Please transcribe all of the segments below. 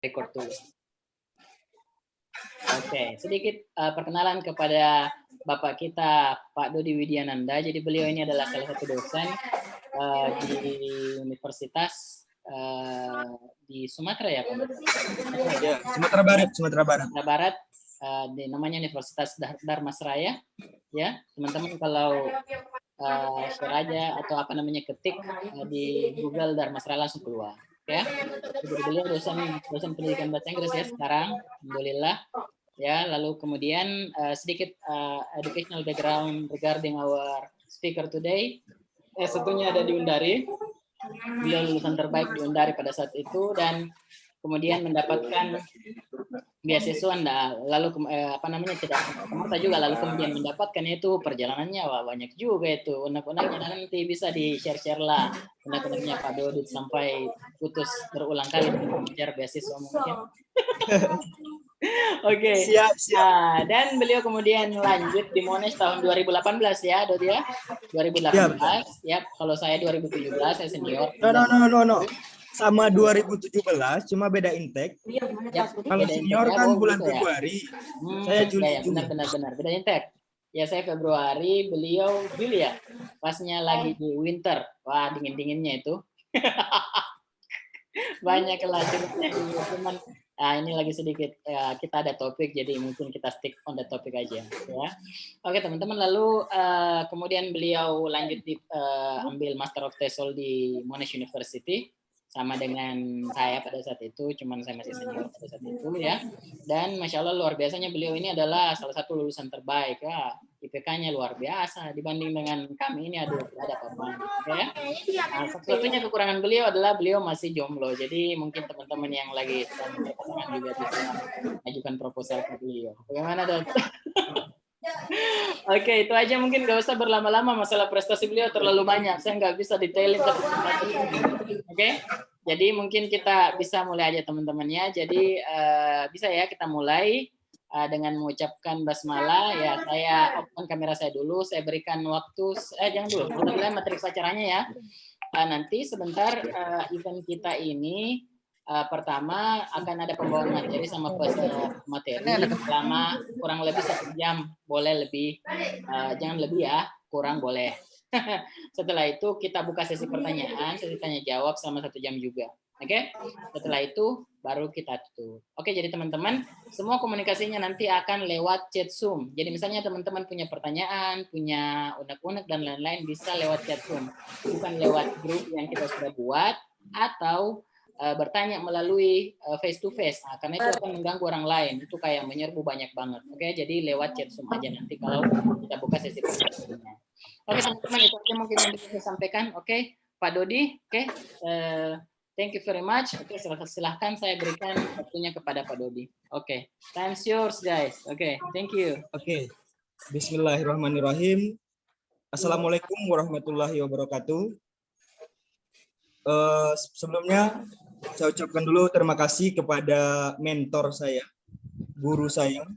record dulu. Oke, sedikit perkenalan kepada Bapak kita, Pak Dodi Widyananda. Jadi beliau ini adalah salah satu dosen di Universitas di Sumatera ya, Pak? Ya, Sumatera Barat. Sumatera Barat, namanya Universitas Dharmasraya. Ya, teman-teman kalau share aja atau apa namanya ketik di Google Dharmasraya langsung keluar. Ya, jadi beliau dosen pendidikan bahasa Inggris ya sekarang, alhamdulillah. Ya, lalu kemudian sedikit educational background regarding our speaker today. S1-nya ada di Undari. Beliau lulusan terbaik di Undari pada saat itu dan kemudian mendapatkan beasiswa. Lalu apa namanya tidak semata juga, lalu kemudian mendapatkan itu perjalanannya banyak juga itu unek-uneknya. Nanti bisa di share lah unek-uneknya Pak Dodi sampai putus berulang kali mengejar beasiswa mungkin. Oke. Siap. Dan beliau kemudian lanjut di Monash tahun 2018 ya, Dodi ya. 2018. Ya, kalau saya 2017 saya senior. No. Sama 2017, cuma beda intake. Ya, kalau senior kan bulan Februari. Saya Juli. Benar. Beda intake. Ya, saya Februari, beliau Juli ya. Pasnya lagi di winter. Wah, dingin-dinginnya itu. Banyak lah cuman ini lagi sedikit kita ada topik, jadi mungkin kita stick on the topic aja ya. Oke teman-teman, lalu kemudian beliau lanjut di ambil Master of TESOL di Monash University sama dengan saya pada saat itu, cuman saya masih senior pada saat itu ya. Dan masya Allah luar biasanya beliau ini adalah salah satu lulusan terbaik ya. IPK-nya luar biasa dibanding dengan kami ini, ada apa-apa ya. Nah, satu-satunya kekurangan beliau adalah beliau masih jomblo. Jadi mungkin teman-teman yang lagi berpasangan juga bisa ajukan proposal ke beliau. Bagaimana, Dok? Oke, itu aja, mungkin gak usah berlama-lama, masalah prestasi beliau terlalu banyak. Saya nggak bisa detailin. Oke, jadi mungkin kita bisa mulai aja teman-temannya. Jadi bisa ya kita mulai dengan mengucapkan basmalah ya. Saya open kamera saya dulu, saya berikan waktu jangan dulu, kita mulai materi acaranya ya. Nanti sebentar event kita ini pertama akan ada pembawaan materi sama peserta materi selama kurang lebih 1 jam, boleh lebih, jangan lebih ya, kurang boleh. Setelah itu kita buka sesi pertanyaan, sesi tanya jawab selama 1 jam juga. Oke, setelah itu baru kita tutup. Oke, jadi teman-teman, semua komunikasinya nanti akan lewat chat Zoom. Jadi misalnya teman-teman punya pertanyaan, punya unek-unek dan lain-lain, bisa lewat chat Zoom, bukan lewat grup yang kita sudah buat atau bertanya melalui face to face. Karena itu akan mengganggu orang lain, itu kayak menyerbu banyak banget. Oke, jadi lewat chat Zoom aja nanti kalau kita buka sesi pertanyaannya. Oke teman-teman, itu aja mungkin yang bisa saya sampaikan. Oke, Pak Dodi. Oke. Thank you very much. Oke, silahkan saya berikan waktunya kepada Pak Dodi. Oke, time's yours guys. Oke, thank you. Oke, Bismillahirrahmanirrahim. Assalamualaikum warahmatullahi wabarakatuh. Sebelumnya saya ucapkan dulu terima kasih kepada mentor saya, guru saya,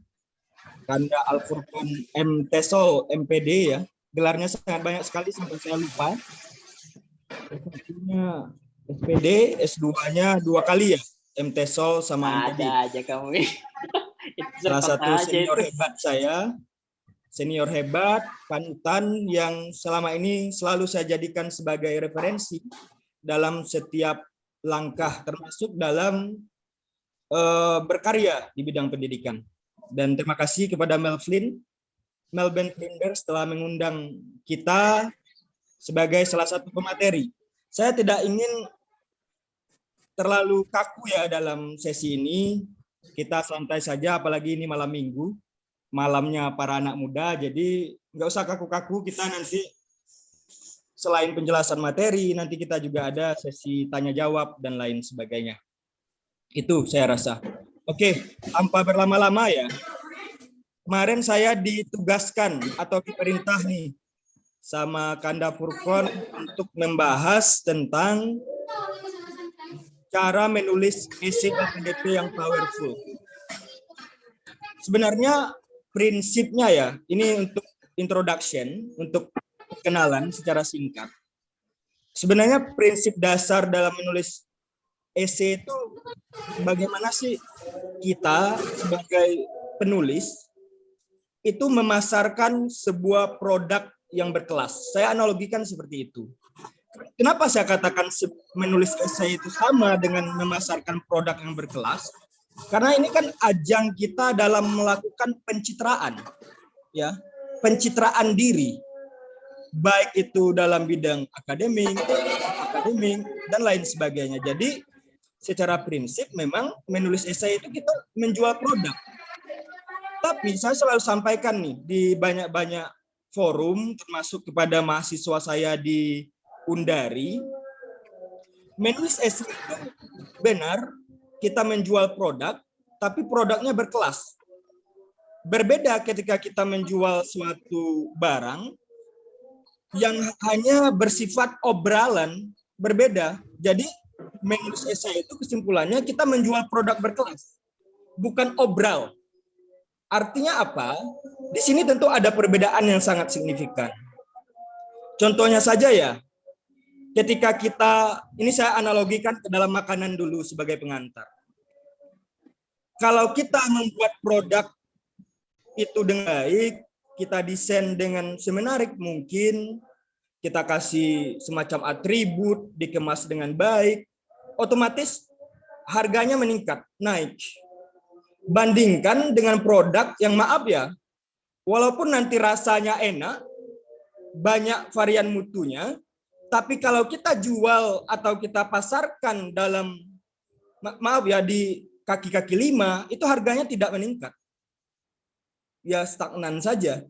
Kanda Al-Furqan M. TESOL MPD ya. Gelarnya sangat banyak sekali sampai saya lupa. SPD, S2-nya 2 kali ya, M. TESOL sama MPD. Ada aja kamu. Salah satu senior hebat saya, senior hebat, panutan yang selama ini selalu saya jadikan sebagai referensi dalam setiap langkah, termasuk dalam berkarya di bidang pendidikan. Dan terima kasih kepada Melvin Flinders telah mengundang kita sebagai salah satu pemateri. Saya tidak ingin terlalu kaku ya dalam sesi ini. Kita santai saja, apalagi ini malam minggu, malamnya para anak muda, jadi nggak usah kaku-kaku. Kita nanti selain penjelasan materi, nanti kita juga ada sesi tanya jawab dan lain sebagainya. Itu saya rasa. Oke, tanpa berlama-lama ya. Kemarin saya ditugaskan atau diperintah nih sama Kanda Furqan untuk membahas tentang cara menulis esai LPDP yang powerful. Sebenarnya prinsipnya ya, ini untuk introduction, untuk kenalan secara singkat. Sebenarnya prinsip dasar dalam menulis essay itu bagaimana sih kita sebagai penulis itu memasarkan sebuah produk yang berkelas. Saya analogikan seperti itu. Kenapa saya katakan menulis essay itu sama dengan memasarkan produk yang berkelas? Karena ini kan ajang kita dalam melakukan pencitraan, ya, pencitraan diri, baik itu dalam bidang akademik, dan lain sebagainya. Jadi secara prinsip memang menulis essay itu kita menjual produk. Tapi saya selalu sampaikan nih di banyak-banyak forum, termasuk kepada mahasiswa saya di Undari, menulis essay itu benar kita menjual produk, tapi produknya berkelas. Berbeda ketika kita menjual suatu barang yang hanya bersifat obralan, berbeda. Jadi menulis essay itu kesimpulannya kita menjual produk berkelas, bukan obral. Artinya apa? Di sini tentu ada perbedaan yang sangat signifikan. Contohnya saja ya, ketika kita, ini saya analogikan ke dalam makanan dulu sebagai pengantar. Kalau kita membuat produk itu dengan baik, kita desain dengan semenarik mungkin, kita kasih semacam atribut, dikemas dengan baik, otomatis harganya meningkat, naik. Bandingkan dengan produk yang maaf ya, walaupun nanti rasanya enak, banyak varian mutunya, tapi kalau kita jual atau kita pasarkan dalam, maaf ya, di kaki-kaki 5, itu harganya tidak meningkat. Ya stagnan saja.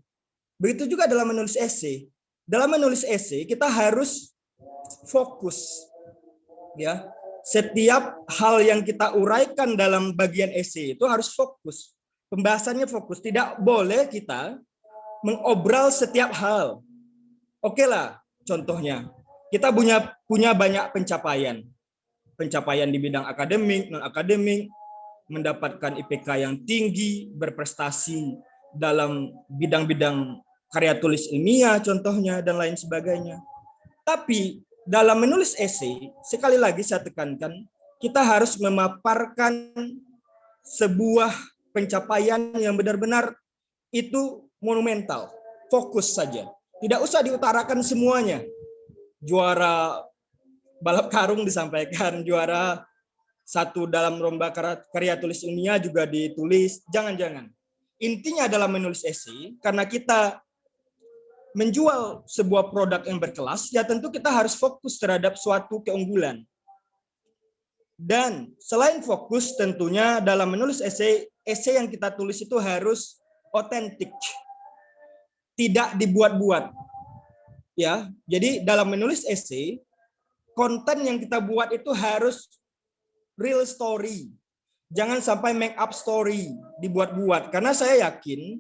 Begitu juga dalam menulis essay. Dalam menulis essay kita harus fokus. Ya. Setiap hal yang kita uraikan dalam bagian essay itu harus fokus. Pembahasannya fokus. Tidak boleh kita mengobral setiap hal. Oke lah, contohnya. Kita punya banyak pencapaian. Pencapaian di bidang akademik, non-akademik, mendapatkan IPK yang tinggi, berprestasi dalam bidang-bidang karya tulis ilmiah contohnya, dan lain sebagainya. Tapi dalam menulis essay, sekali lagi saya tekankan, kita harus memaparkan sebuah pencapaian yang benar-benar itu monumental. Fokus saja. Tidak usah diutarakan semuanya. Juara balap karung disampaikan, juara 1 dalam lomba karya tulis ilmiah juga ditulis. Jangan-jangan. Intinya dalam menulis essay, karena kita menjual sebuah produk yang berkelas, ya tentu kita harus fokus terhadap suatu keunggulan. Dan selain fokus, tentunya dalam menulis essay yang kita tulis itu harus otentik. Tidak dibuat-buat. Ya, jadi dalam menulis essay, konten yang kita buat itu harus real story. Jangan sampai make up story, dibuat-buat. Karena saya yakin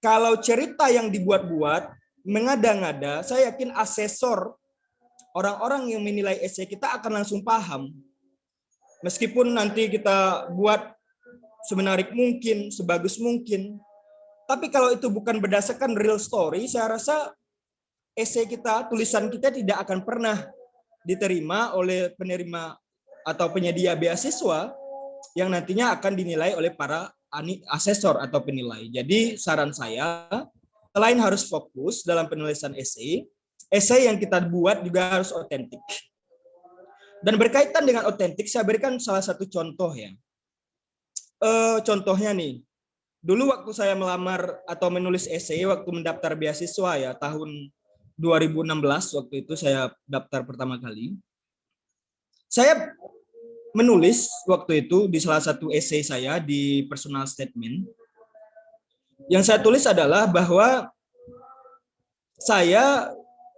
kalau cerita yang dibuat-buat, mengada-ngada, saya yakin asesor, orang-orang yang menilai essay kita akan langsung paham. Meskipun nanti kita buat semenarik mungkin, sebagus mungkin. Tapi kalau itu bukan berdasarkan real story, saya rasa essay kita, tulisan kita tidak akan pernah diterima oleh penerima atau penyedia beasiswa yang nantinya akan dinilai oleh para asesor atau penilai. Jadi saran saya, selain harus fokus dalam penulisan essay yang kita buat juga harus otentik. Dan berkaitan dengan otentik, saya berikan salah satu contoh ya. Contohnya nih, dulu waktu saya melamar atau menulis essay waktu mendaftar beasiswa ya, tahun 2016 waktu itu saya daftar pertama kali. Saya menulis waktu itu di salah satu essay saya di personal statement. Yang saya tulis adalah bahwa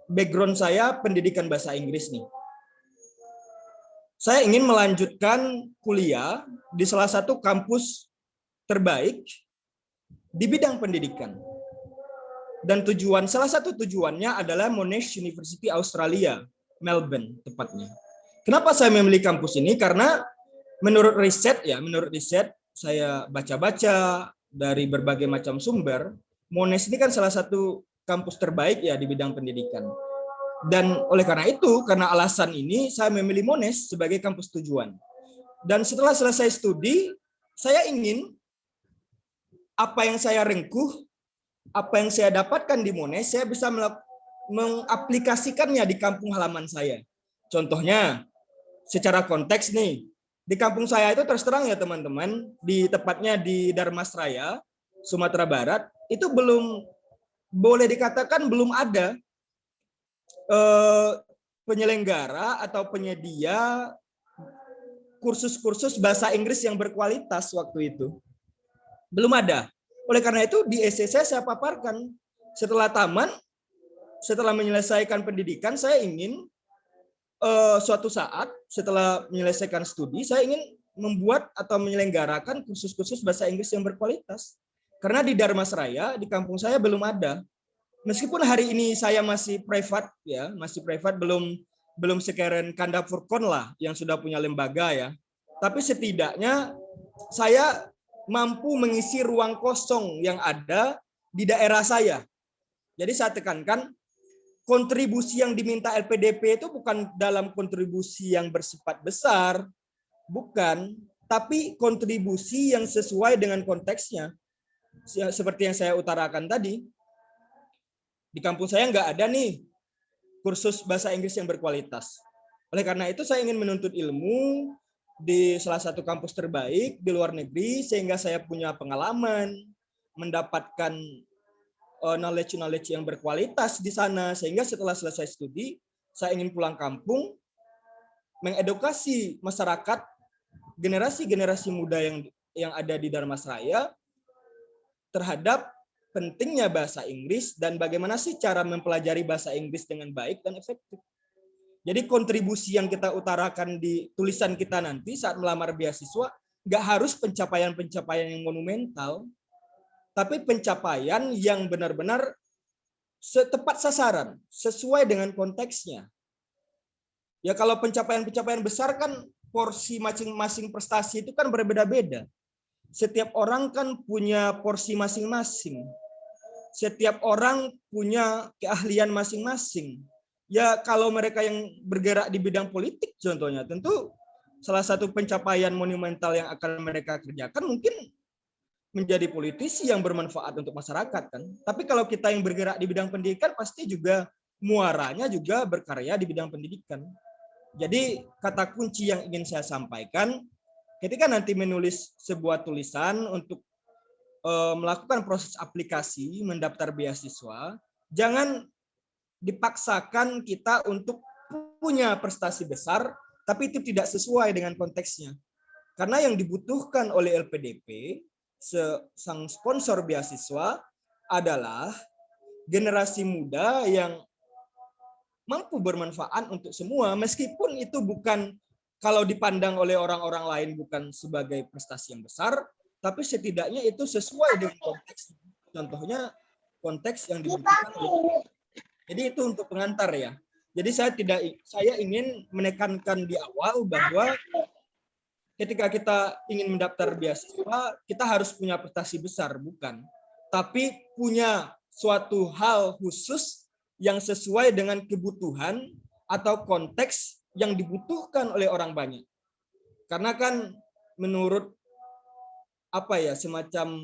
background saya pendidikan bahasa Inggris nih. Saya ingin melanjutkan kuliah di salah satu kampus terbaik di bidang pendidikan. Dan salah satu tujuannya adalah Monash University Australia, Melbourne tepatnya. Kenapa saya memilih kampus ini? Karena menurut riset saya baca-baca dari berbagai macam sumber, Monash ini kan salah satu kampus terbaik ya di bidang pendidikan. Dan oleh karena itu, karena alasan ini, saya memilih Monash sebagai kampus tujuan. Dan setelah selesai studi, saya ingin apa yang saya rengkuh, apa yang saya dapatkan di Monash, saya bisa mengaplikasikannya di kampung halaman saya. Contohnya, secara konteks nih, di kampung saya itu terus terang ya teman-teman, tepatnya di Dharmasraya, Sumatera Barat, itu belum boleh dikatakan belum ada penyelenggara atau penyedia kursus-kursus bahasa Inggris yang berkualitas waktu itu. Belum ada. Oleh karena itu di SC saya paparkan, setelah taman, setelah menyelesaikan pendidikan, saya ingin suatu saat setelah menyelesaikan studi, saya ingin membuat atau menyelenggarakan kursus-kursus bahasa Inggris yang berkualitas. Karena di Dharmasraya, di kampung saya belum ada. Meskipun hari ini saya masih privat ya, belum sekeren Kanda Furkon lah yang sudah punya lembaga ya. Tapi setidaknya saya mampu mengisi ruang kosong yang ada di daerah saya. Jadi saya tekankan, kontribusi yang diminta LPDP itu bukan dalam kontribusi yang bersifat besar, bukan, tapi kontribusi yang sesuai dengan konteksnya. Seperti yang saya utarakan tadi, di kampung saya nggak ada nih kursus bahasa Inggris yang berkualitas. Oleh karena itu saya ingin menuntut ilmu di salah satu kampus terbaik di luar negeri, sehingga saya punya pengalaman, mendapatkan knowledge yang berkualitas di sana, sehingga setelah selesai studi saya ingin pulang kampung mengedukasi masyarakat, generasi muda yang ada di Dharmasraya terhadap pentingnya bahasa Inggris dan bagaimana sih cara mempelajari bahasa Inggris dengan baik dan efektif. Jadi kontribusi yang kita utarakan di tulisan kita nanti saat melamar beasiswa nggak harus pencapaian-pencapaian yang monumental, tapi pencapaian yang benar-benar tepat sasaran, sesuai dengan konteksnya. Ya kalau pencapaian-pencapaian besar kan porsi masing-masing prestasi itu kan berbeda-beda. Setiap orang kan punya porsi masing-masing. Setiap orang punya keahlian masing-masing. Ya kalau mereka yang bergerak di bidang politik contohnya, tentu salah satu pencapaian monumental yang akan mereka kerjakan mungkin menjadi politisi yang bermanfaat untuk masyarakat kan. Tapi kalau kita yang bergerak di bidang pendidikan pasti juga muaranya juga berkarya di bidang pendidikan. Jadi kata kunci yang ingin saya sampaikan ketika nanti menulis sebuah tulisan untuk melakukan proses aplikasi mendaftar beasiswa, jangan dipaksakan kita untuk punya prestasi besar tapi itu tidak sesuai dengan konteksnya. Karena yang dibutuhkan oleh LPDP sang sponsor beasiswa adalah generasi muda yang mampu bermanfaat untuk semua, meskipun itu bukan, kalau dipandang oleh orang-orang lain bukan sebagai prestasi yang besar, tapi setidaknya itu sesuai dengan konteks. Contohnya konteks yang dibutuhkan. Jadi itu untuk pengantar ya. Jadi saya ingin menekankan di awal bahwa ketika kita ingin mendaftar beasiswa, kita harus punya prestasi besar, bukan. Tapi punya suatu hal khusus yang sesuai dengan kebutuhan atau konteks yang dibutuhkan oleh orang banyak. Karena kan menurut semacam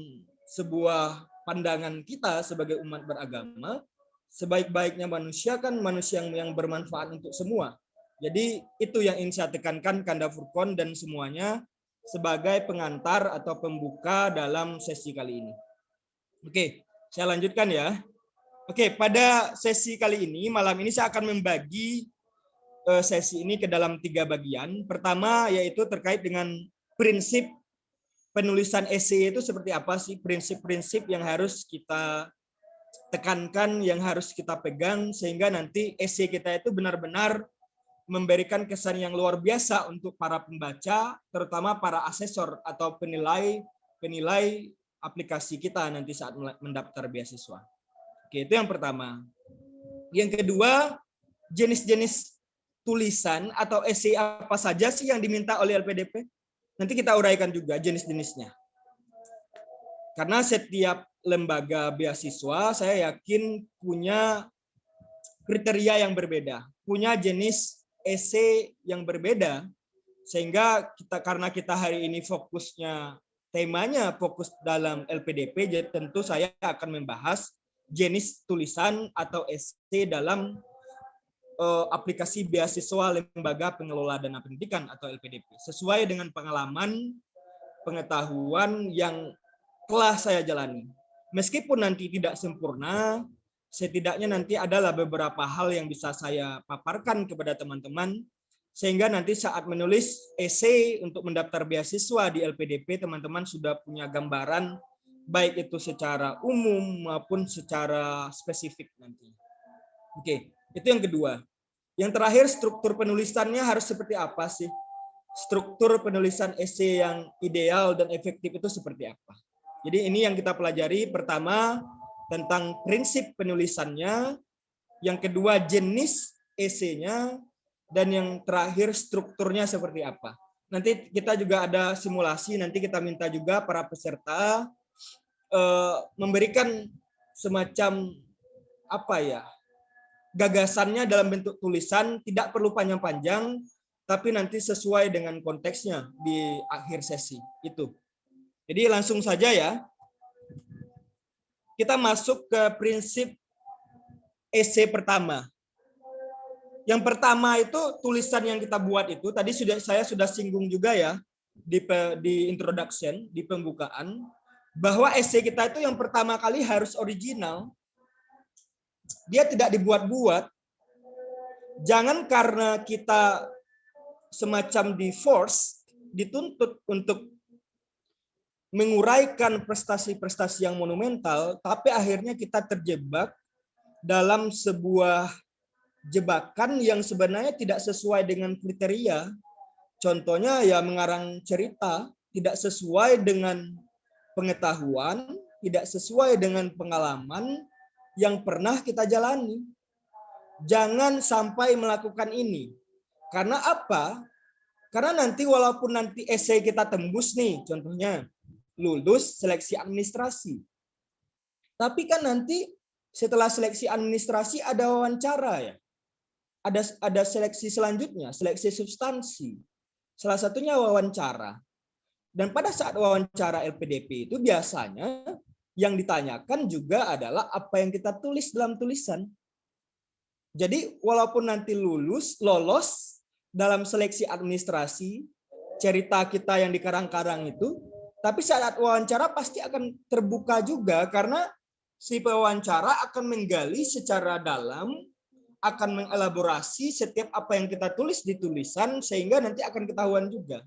sebuah pandangan kita sebagai umat beragama, sebaik-baiknya manusia kan manusia yang bermanfaat untuk semua. Jadi itu yang ingin saya tekankan Kanda Furkon dan semuanya sebagai pengantar atau pembuka dalam sesi kali ini. Oke, saya lanjutkan ya. Oke, pada sesi kali ini, malam ini saya akan membagi sesi ini ke dalam 3 bagian. Pertama yaitu terkait dengan prinsip penulisan esai itu seperti apa sih, prinsip-prinsip yang harus kita tekankan, yang harus kita pegang, sehingga nanti esai kita itu benar-benar memberikan kesan yang luar biasa untuk para pembaca, terutama para asesor atau penilai aplikasi kita nanti saat mendaftar beasiswa. Oke, itu yang pertama. Yang kedua, jenis-jenis tulisan atau esai apa saja sih yang diminta oleh LPDP? Nanti kita uraikan juga jenis-jenisnya. Karena setiap lembaga beasiswa saya yakin punya kriteria yang berbeda, punya jenis esai yang berbeda, sehingga karena kita hari ini fokusnya temanya fokus dalam LPDP, jadi tentu saya akan membahas jenis tulisan atau esai dalam aplikasi beasiswa Lembaga Pengelola Dana Pendidikan atau LPDP, sesuai dengan pengalaman, pengetahuan yang telah saya jalani. Meskipun nanti tidak sempurna, setidaknya nanti adalah beberapa hal yang bisa saya paparkan kepada teman-teman, sehingga nanti saat menulis esai untuk mendaftar beasiswa di LPDP, teman-teman sudah punya gambaran, baik itu secara umum maupun secara spesifik nanti. Oke, itu yang kedua. Yang terakhir, struktur penulisannya harus seperti apa sih? Struktur penulisan esai yang ideal dan efektif itu seperti apa? Jadi ini yang kita pelajari. Pertama, tentang prinsip penulisannya. Yang kedua, jenis esainya. Dan yang terakhir, strukturnya seperti apa. Nanti kita juga ada simulasi, nanti kita minta juga para peserta memberikan semacam gagasannya dalam bentuk tulisan, tidak perlu panjang-panjang, tapi nanti sesuai dengan konteksnya di akhir sesi itu. Jadi langsung saja ya, kita masuk ke prinsip esai pertama. Yang pertama itu tulisan yang kita buat itu tadi saya sudah singgung juga ya di introduction, di pembukaan, bahwa esai kita itu yang pertama kali harus original. Dia tidak dibuat-buat. Jangan karena kita semacam di-force, dituntut untuk menguraikan prestasi-prestasi yang monumental, tapi akhirnya kita terjebak dalam sebuah jebakan yang sebenarnya tidak sesuai dengan kriteria. Contohnya ya mengarang cerita tidak sesuai dengan pengetahuan, tidak sesuai dengan pengalaman yang pernah kita jalani. Jangan sampai melakukan ini. Karena apa? Karena nanti walaupun nanti esai kita tembus nih, contohnya lulus seleksi administrasi. Tapi kan nanti setelah seleksi administrasi ada wawancara ya. Ada seleksi selanjutnya, seleksi substansi. Salah satunya wawancara. Dan pada saat wawancara LPDP itu biasanya yang ditanyakan juga adalah apa yang kita tulis dalam tulisan. Jadi walaupun nanti lolos dalam seleksi administrasi, cerita kita yang dikarang-karang itu, tapi saat wawancara pasti akan terbuka juga karena si pewawancara akan menggali secara dalam, akan mengelaborasi setiap apa yang kita tulis di tulisan sehingga nanti akan ketahuan juga.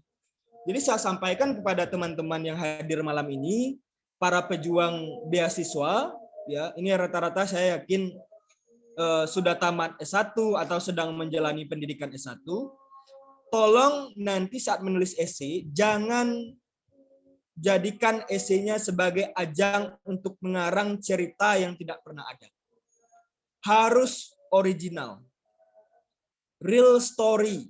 Jadi saya sampaikan kepada teman-teman yang hadir malam ini, para pejuang beasiswa, ya ini rata-rata saya yakin sudah tamat S1 atau sedang menjalani pendidikan S1. Tolong nanti saat menulis esai jangan jadikan esainya sebagai ajang untuk mengarang cerita yang tidak pernah ada. Harus original, real story.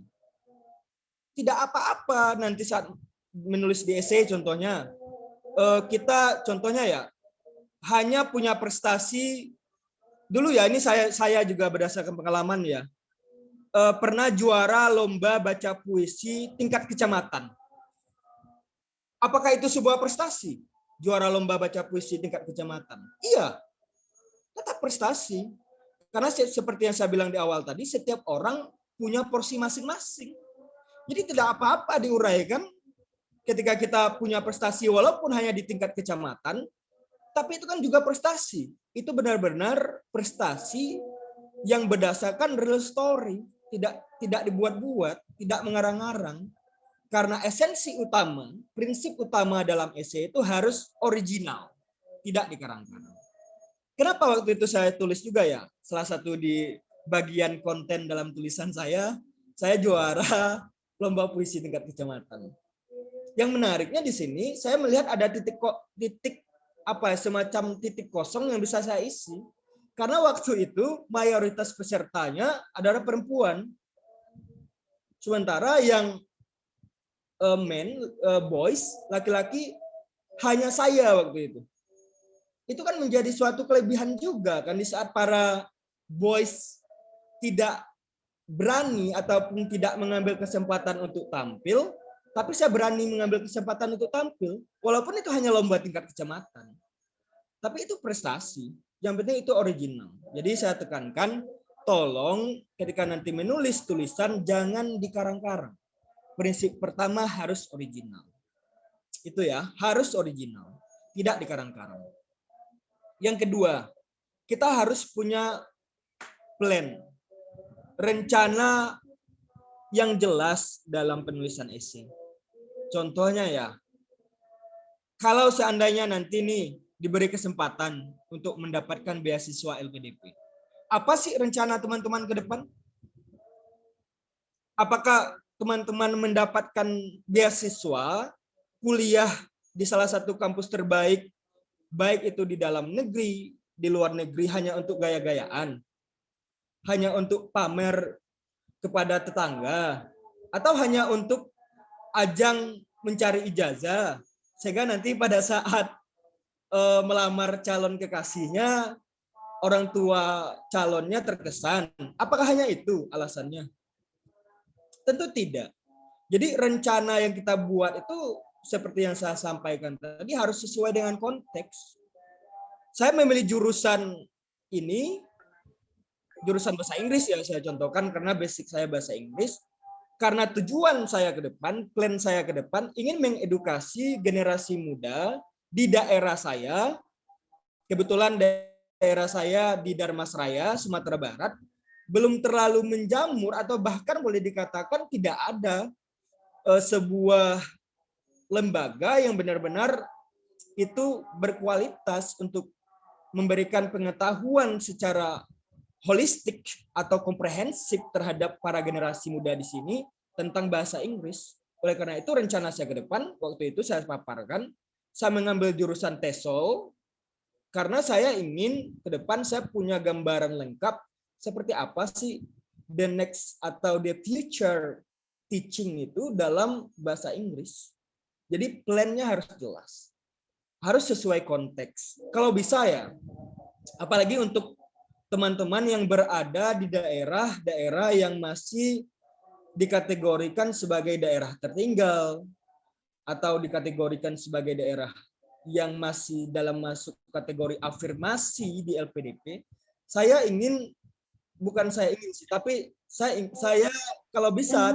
Tidak apa-apa nanti saat menulis di esai contohnya, kita contohnya ya hanya punya prestasi dulu ya, ini saya juga berdasarkan pengalaman ya, pernah juara lomba baca puisi tingkat kecamatan. Apakah itu sebuah prestasi? Juara lomba baca puisi tingkat kecamatan? Iya, tetap prestasi. Karena seperti yang saya bilang di awal tadi, setiap orang punya porsi masing-masing. Jadi tidak apa-apa diuraikan ketika kita punya prestasi walaupun hanya di tingkat kecamatan, tapi itu kan juga prestasi. Itu benar-benar prestasi yang berdasarkan real story, tidak dibuat-buat, tidak mengarang-arang. Karena esensi utama, prinsip utama dalam esai itu harus original, tidak dikarang-karang. Kenapa waktu itu saya tulis juga ya, salah satu di bagian konten dalam tulisan saya juara lomba puisi tingkat kecamatan. Yang menariknya di sini, saya melihat ada semacam titik kosong yang bisa saya isi. Karena waktu itu mayoritas pesertanya adalah perempuan. Sementara yang boys, laki-laki hanya saya waktu itu. Itu kan menjadi suatu kelebihan juga kan di saat para boys tidak berani ataupun tidak mengambil kesempatan untuk tampil, tapi saya berani mengambil kesempatan untuk tampil, walaupun itu hanya lomba tingkat kecamatan. Tapi itu prestasi. Yang penting itu original. Jadi saya tekankan, tolong ketika nanti menulis tulisan jangan dikarang-karang. Prinsip pertama harus original. Itu ya, harus original, tidak dikarang-karang. Yang kedua, kita harus punya plan, rencana yang jelas dalam penulisan esai. Contohnya ya, kalau seandainya nanti nih diberi kesempatan untuk mendapatkan beasiswa LPDP, apa sih rencana teman-teman ke depan? Apakah teman-teman mendapatkan beasiswa kuliah di salah satu kampus terbaik, baik itu di dalam negeri, di luar negeri, hanya untuk gaya-gayaan, hanya untuk pamer kepada tetangga, atau hanya untuk ajang mencari ijazah, sehingga nanti pada saat melamar calon kekasihnya, orang tua calonnya terkesan. Apakah hanya itu alasannya? Tentu tidak. Jadi rencana yang kita buat itu seperti yang saya sampaikan tadi harus sesuai dengan konteks. Saya memilih jurusan ini, jurusan bahasa Inggris ya saya contohkan karena basic saya bahasa Inggris. Karena tujuan saya ke depan, plan saya ke depan ingin mengedukasi generasi muda di daerah saya. Kebetulan daerah saya di Dharmasraya, Sumatera Barat, belum terlalu menjamur atau bahkan boleh dikatakan tidak ada sebuah lembaga yang benar-benar itu berkualitas untuk memberikan pengetahuan secara holistik atau komprehensif terhadap para generasi muda di sini tentang bahasa Inggris. Oleh karena itu rencana saya ke depan, waktu itu saya paparkan, saya mengambil jurusan TESOL, karena saya ingin ke depan saya punya gambaran lengkap seperti apa sih the next atau the future teaching itu dalam bahasa Inggris. Jadi plannya harus jelas. Harus sesuai konteks. Kalau bisa ya, apalagi untuk teman-teman yang berada di daerah-daerah yang masih dikategorikan sebagai daerah tertinggal atau dikategorikan sebagai daerah yang masih dalam masuk kategori afirmasi di LPDP, saya ingin, bukan saya ingin sih, tapi saya kalau bisa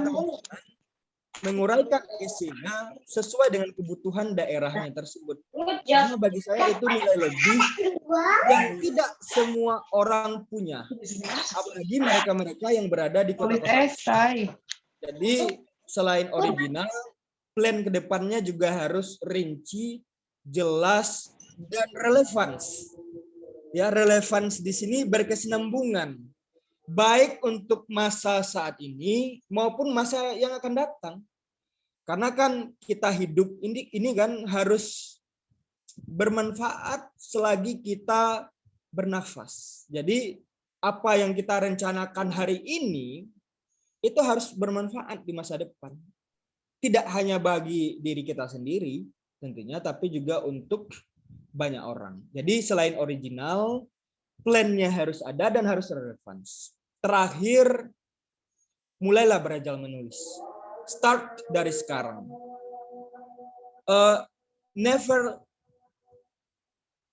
menguraikan isinya sesuai dengan kebutuhan daerahnya tersebut. Karena bagi saya itu nilai lebih yang tidak semua orang punya. Apalagi mereka-mereka yang berada di kota-kota. Jadi selain original, plan kedepannya juga harus rinci, jelas, dan relevans. Ya, relevans di sini berkesinambungan. Baik untuk masa saat ini maupun masa yang akan datang. Karena kan kita hidup ini kan harus bermanfaat selagi kita bernafas. Jadi apa yang kita rencanakan hari ini itu harus bermanfaat di masa depan. Tidak hanya bagi diri kita sendiri tentunya, tapi juga untuk banyak orang. Jadi selain original, plan-nya harus ada dan harus relevan. Terakhir, mulailah belajar menulis. Start dari sekarang. Never,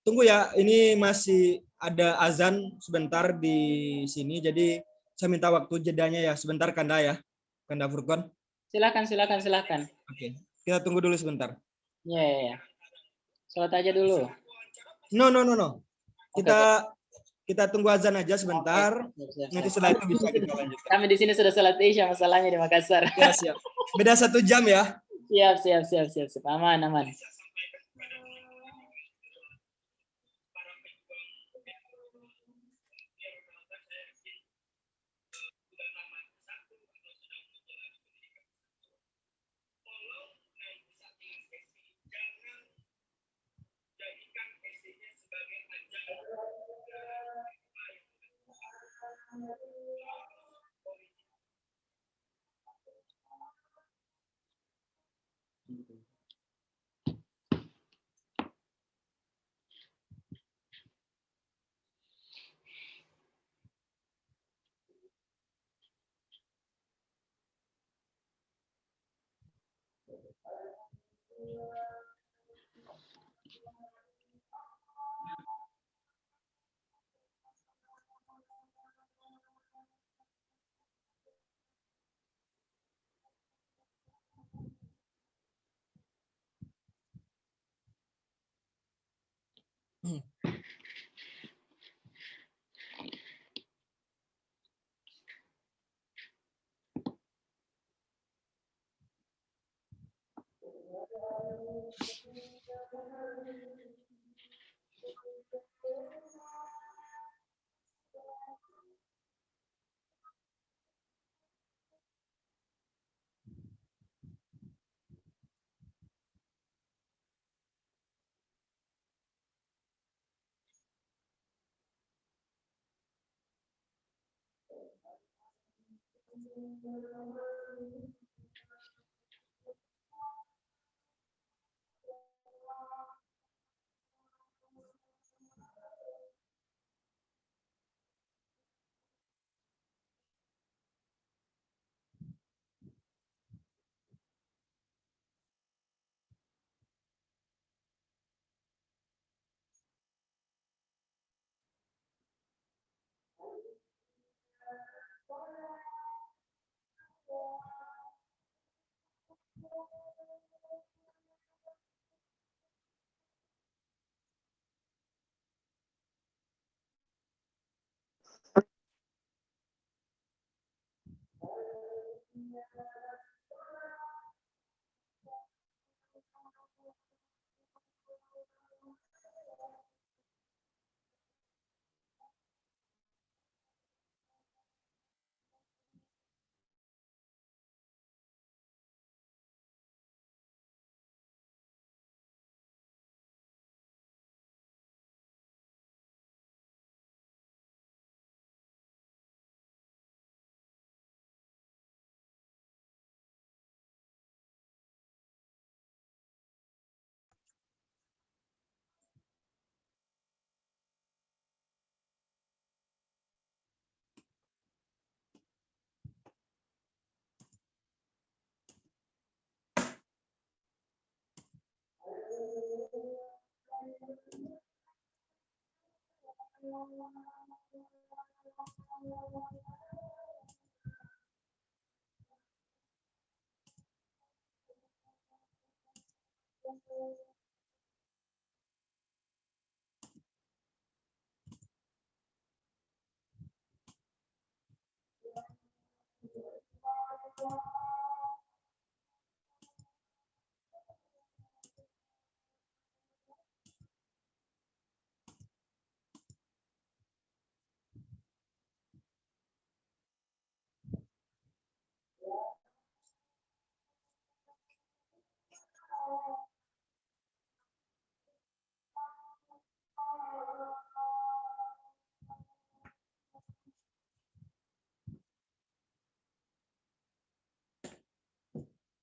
tunggu ya, ini masih ada azan sebentar di sini, jadi saya minta waktu jedanya ya, sebentar Kanda ya, Kanda Furkon. Silakan, silakan, silakan. Oke, kita tunggu dulu sebentar. Ya, ya, ya. Sholat aja dulu. No. Kita tunggu azan aja sebentar. Siap. Nanti setelah itu bisa kita lanjutkan. Kami di sini sudah sholat Isya masalahnya di Makassar. Ya, siap. Beda 1 jam ya. Siap. Aman.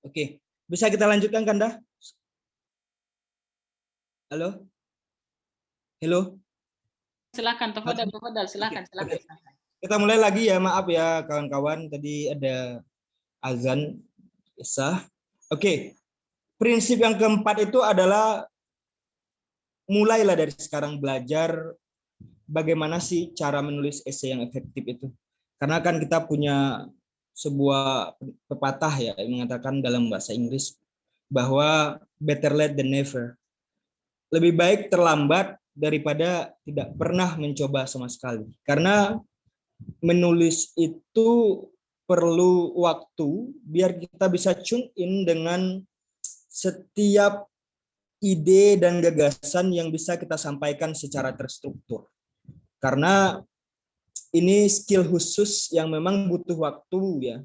Oke, bisa kita lanjutkan, Kanda? Halo? Halo? Silakan, Tafadhal, silakan. Oke. Kita mulai lagi ya, maaf ya kawan-kawan, tadi ada azan sah. Oke, prinsip yang keempat itu adalah mulailah dari sekarang belajar bagaimana sih cara menulis esai yang efektif itu. Karena kan kita punya sebuah pepatah ya yang mengatakan dalam bahasa Inggris bahwa better late than never. Lebih baik terlambat daripada tidak pernah mencoba sama sekali. Karena menulis itu perlu waktu biar kita bisa tune in dengan setiap ide dan gagasan yang bisa kita sampaikan secara terstruktur. Karena ini skill khusus yang memang butuh waktu ya.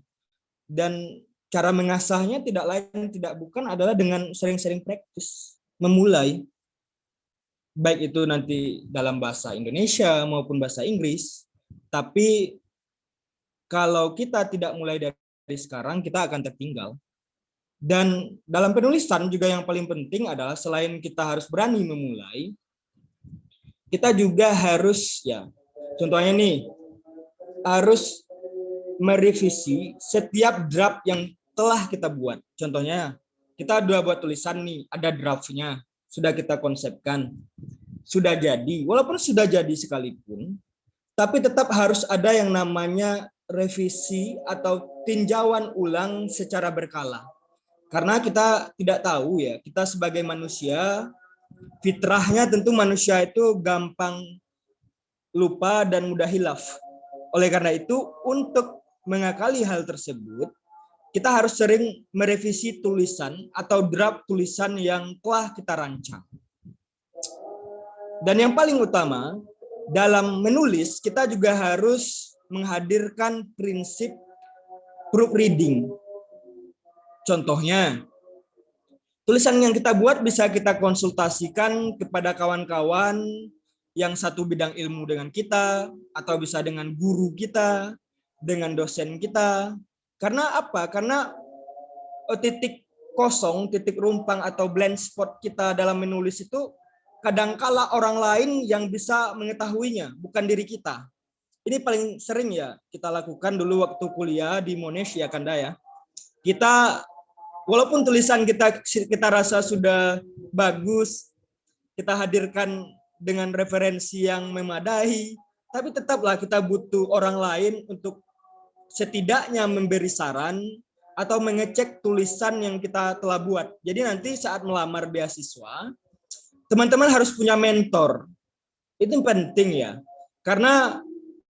Dan cara mengasahnya tidak lain tidak bukan adalah dengan sering-sering praktis, memulai. Baik itu nanti dalam bahasa Indonesia maupun bahasa Inggris. Tapi kalau kita tidak mulai dari sekarang, kita akan tertinggal. Dan dalam penulisan juga yang paling penting adalah selain kita harus berani memulai, kita juga harus ya, contohnya nih, harus merevisi setiap draft yang telah kita buat. Contohnya, kita udah buat tulisan nih, ada draftnya, sudah kita konsepkan, sudah jadi. Walaupun sudah jadi sekalipun, tapi tetap harus ada yang namanya revisi atau tinjauan ulang secara berkala. Karena kita tidak tahu ya, kita sebagai manusia, fitrahnya tentu manusia itu gampang lupa dan mudah hilaf. Oleh karena itu, untuk mengakali hal tersebut, kita harus sering merevisi tulisan atau draft tulisan yang telah kita rancang. Dan yang paling utama, dalam menulis, kita juga harus menghadirkan prinsip proofreading. Contohnya, tulisan yang kita buat bisa kita konsultasikan kepada kawan-kawan yang satu bidang ilmu dengan kita, atau bisa dengan guru kita, dengan dosen kita. Karena apa? Karena titik kosong, titik rumpang atau blind spot kita dalam menulis itu kadangkala orang lain yang bisa mengetahuinya, bukan diri kita. Ini paling sering ya kita lakukan dulu waktu kuliah di Monash ya Kanda ya. Kita walaupun tulisan kita rasa sudah bagus, kita hadirkan dengan referensi yang memadai, tapi tetaplah kita butuh orang lain untuk setidaknya memberi saran atau mengecek tulisan yang kita telah buat. Jadi nanti saat melamar beasiswa, teman-teman harus punya mentor. Itu penting ya. Karena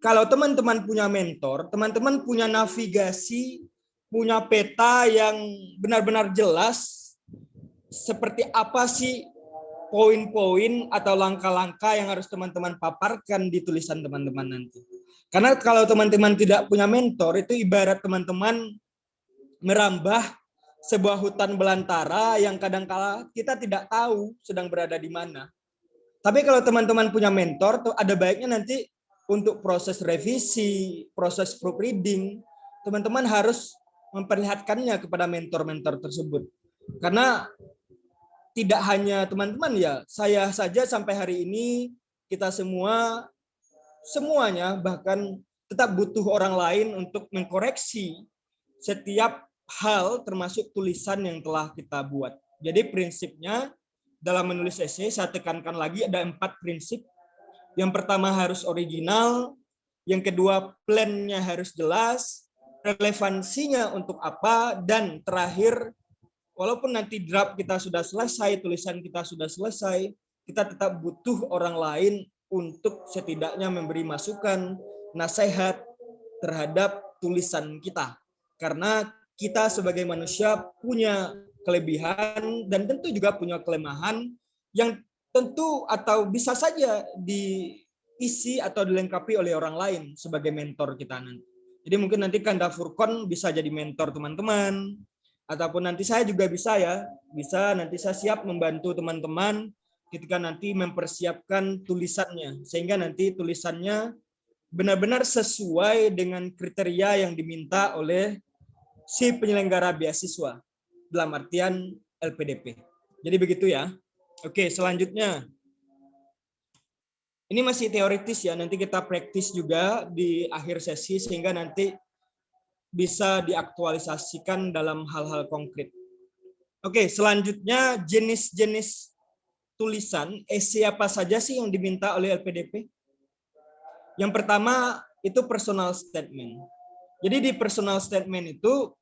kalau teman-teman punya mentor, teman-teman punya navigasi, punya peta yang benar-benar jelas seperti apa sih poin-poin atau langkah-langkah yang harus teman-teman paparkan di tulisan teman-teman nanti. Karena kalau teman-teman tidak punya mentor, itu ibarat teman-teman merambah sebuah hutan belantara yang kadang-kala kita tidak tahu sedang berada di mana. Tapi kalau teman-teman punya mentor, tuh ada baiknya nanti untuk proses revisi, proses proofreading, teman-teman harus memperlihatkannya kepada mentor-mentor tersebut. Karena tidak hanya teman-teman ya, saya saja sampai hari ini, kita semuanya bahkan tetap butuh orang lain untuk mengkoreksi setiap hal termasuk tulisan yang telah kita buat. Jadi prinsipnya dalam menulis esai, saya tekankan lagi ada 4 prinsip. Yang pertama harus original, yang kedua plan-nya harus jelas, relevansinya untuk apa, dan terakhir walaupun nanti draft kita sudah selesai, tulisan kita sudah selesai, kita tetap butuh orang lain untuk setidaknya memberi masukan, nasihat terhadap tulisan kita. Karena kita sebagai manusia punya kelebihan dan tentu juga punya kelemahan yang tentu atau bisa saja diisi atau dilengkapi oleh orang lain sebagai mentor kita nanti. Jadi mungkin nanti Kanda Furkon bisa jadi mentor teman-teman, ataupun nanti saya juga bisa nanti saya siap membantu teman-teman ketika nanti mempersiapkan tulisannya, sehingga nanti tulisannya benar-benar sesuai dengan kriteria yang diminta oleh si penyelenggara beasiswa, dalam artian LPDP. Jadi begitu ya. Oke, selanjutnya. Ini masih teoritis ya, nanti kita praktis juga di akhir sesi sehingga nanti bisa diaktualisasikan dalam hal-hal konkret. Oke, selanjutnya jenis-jenis tulisan esai apa saja sih yang diminta oleh LPDP? Yang pertama itu personal statement. Jadi di personal statement itu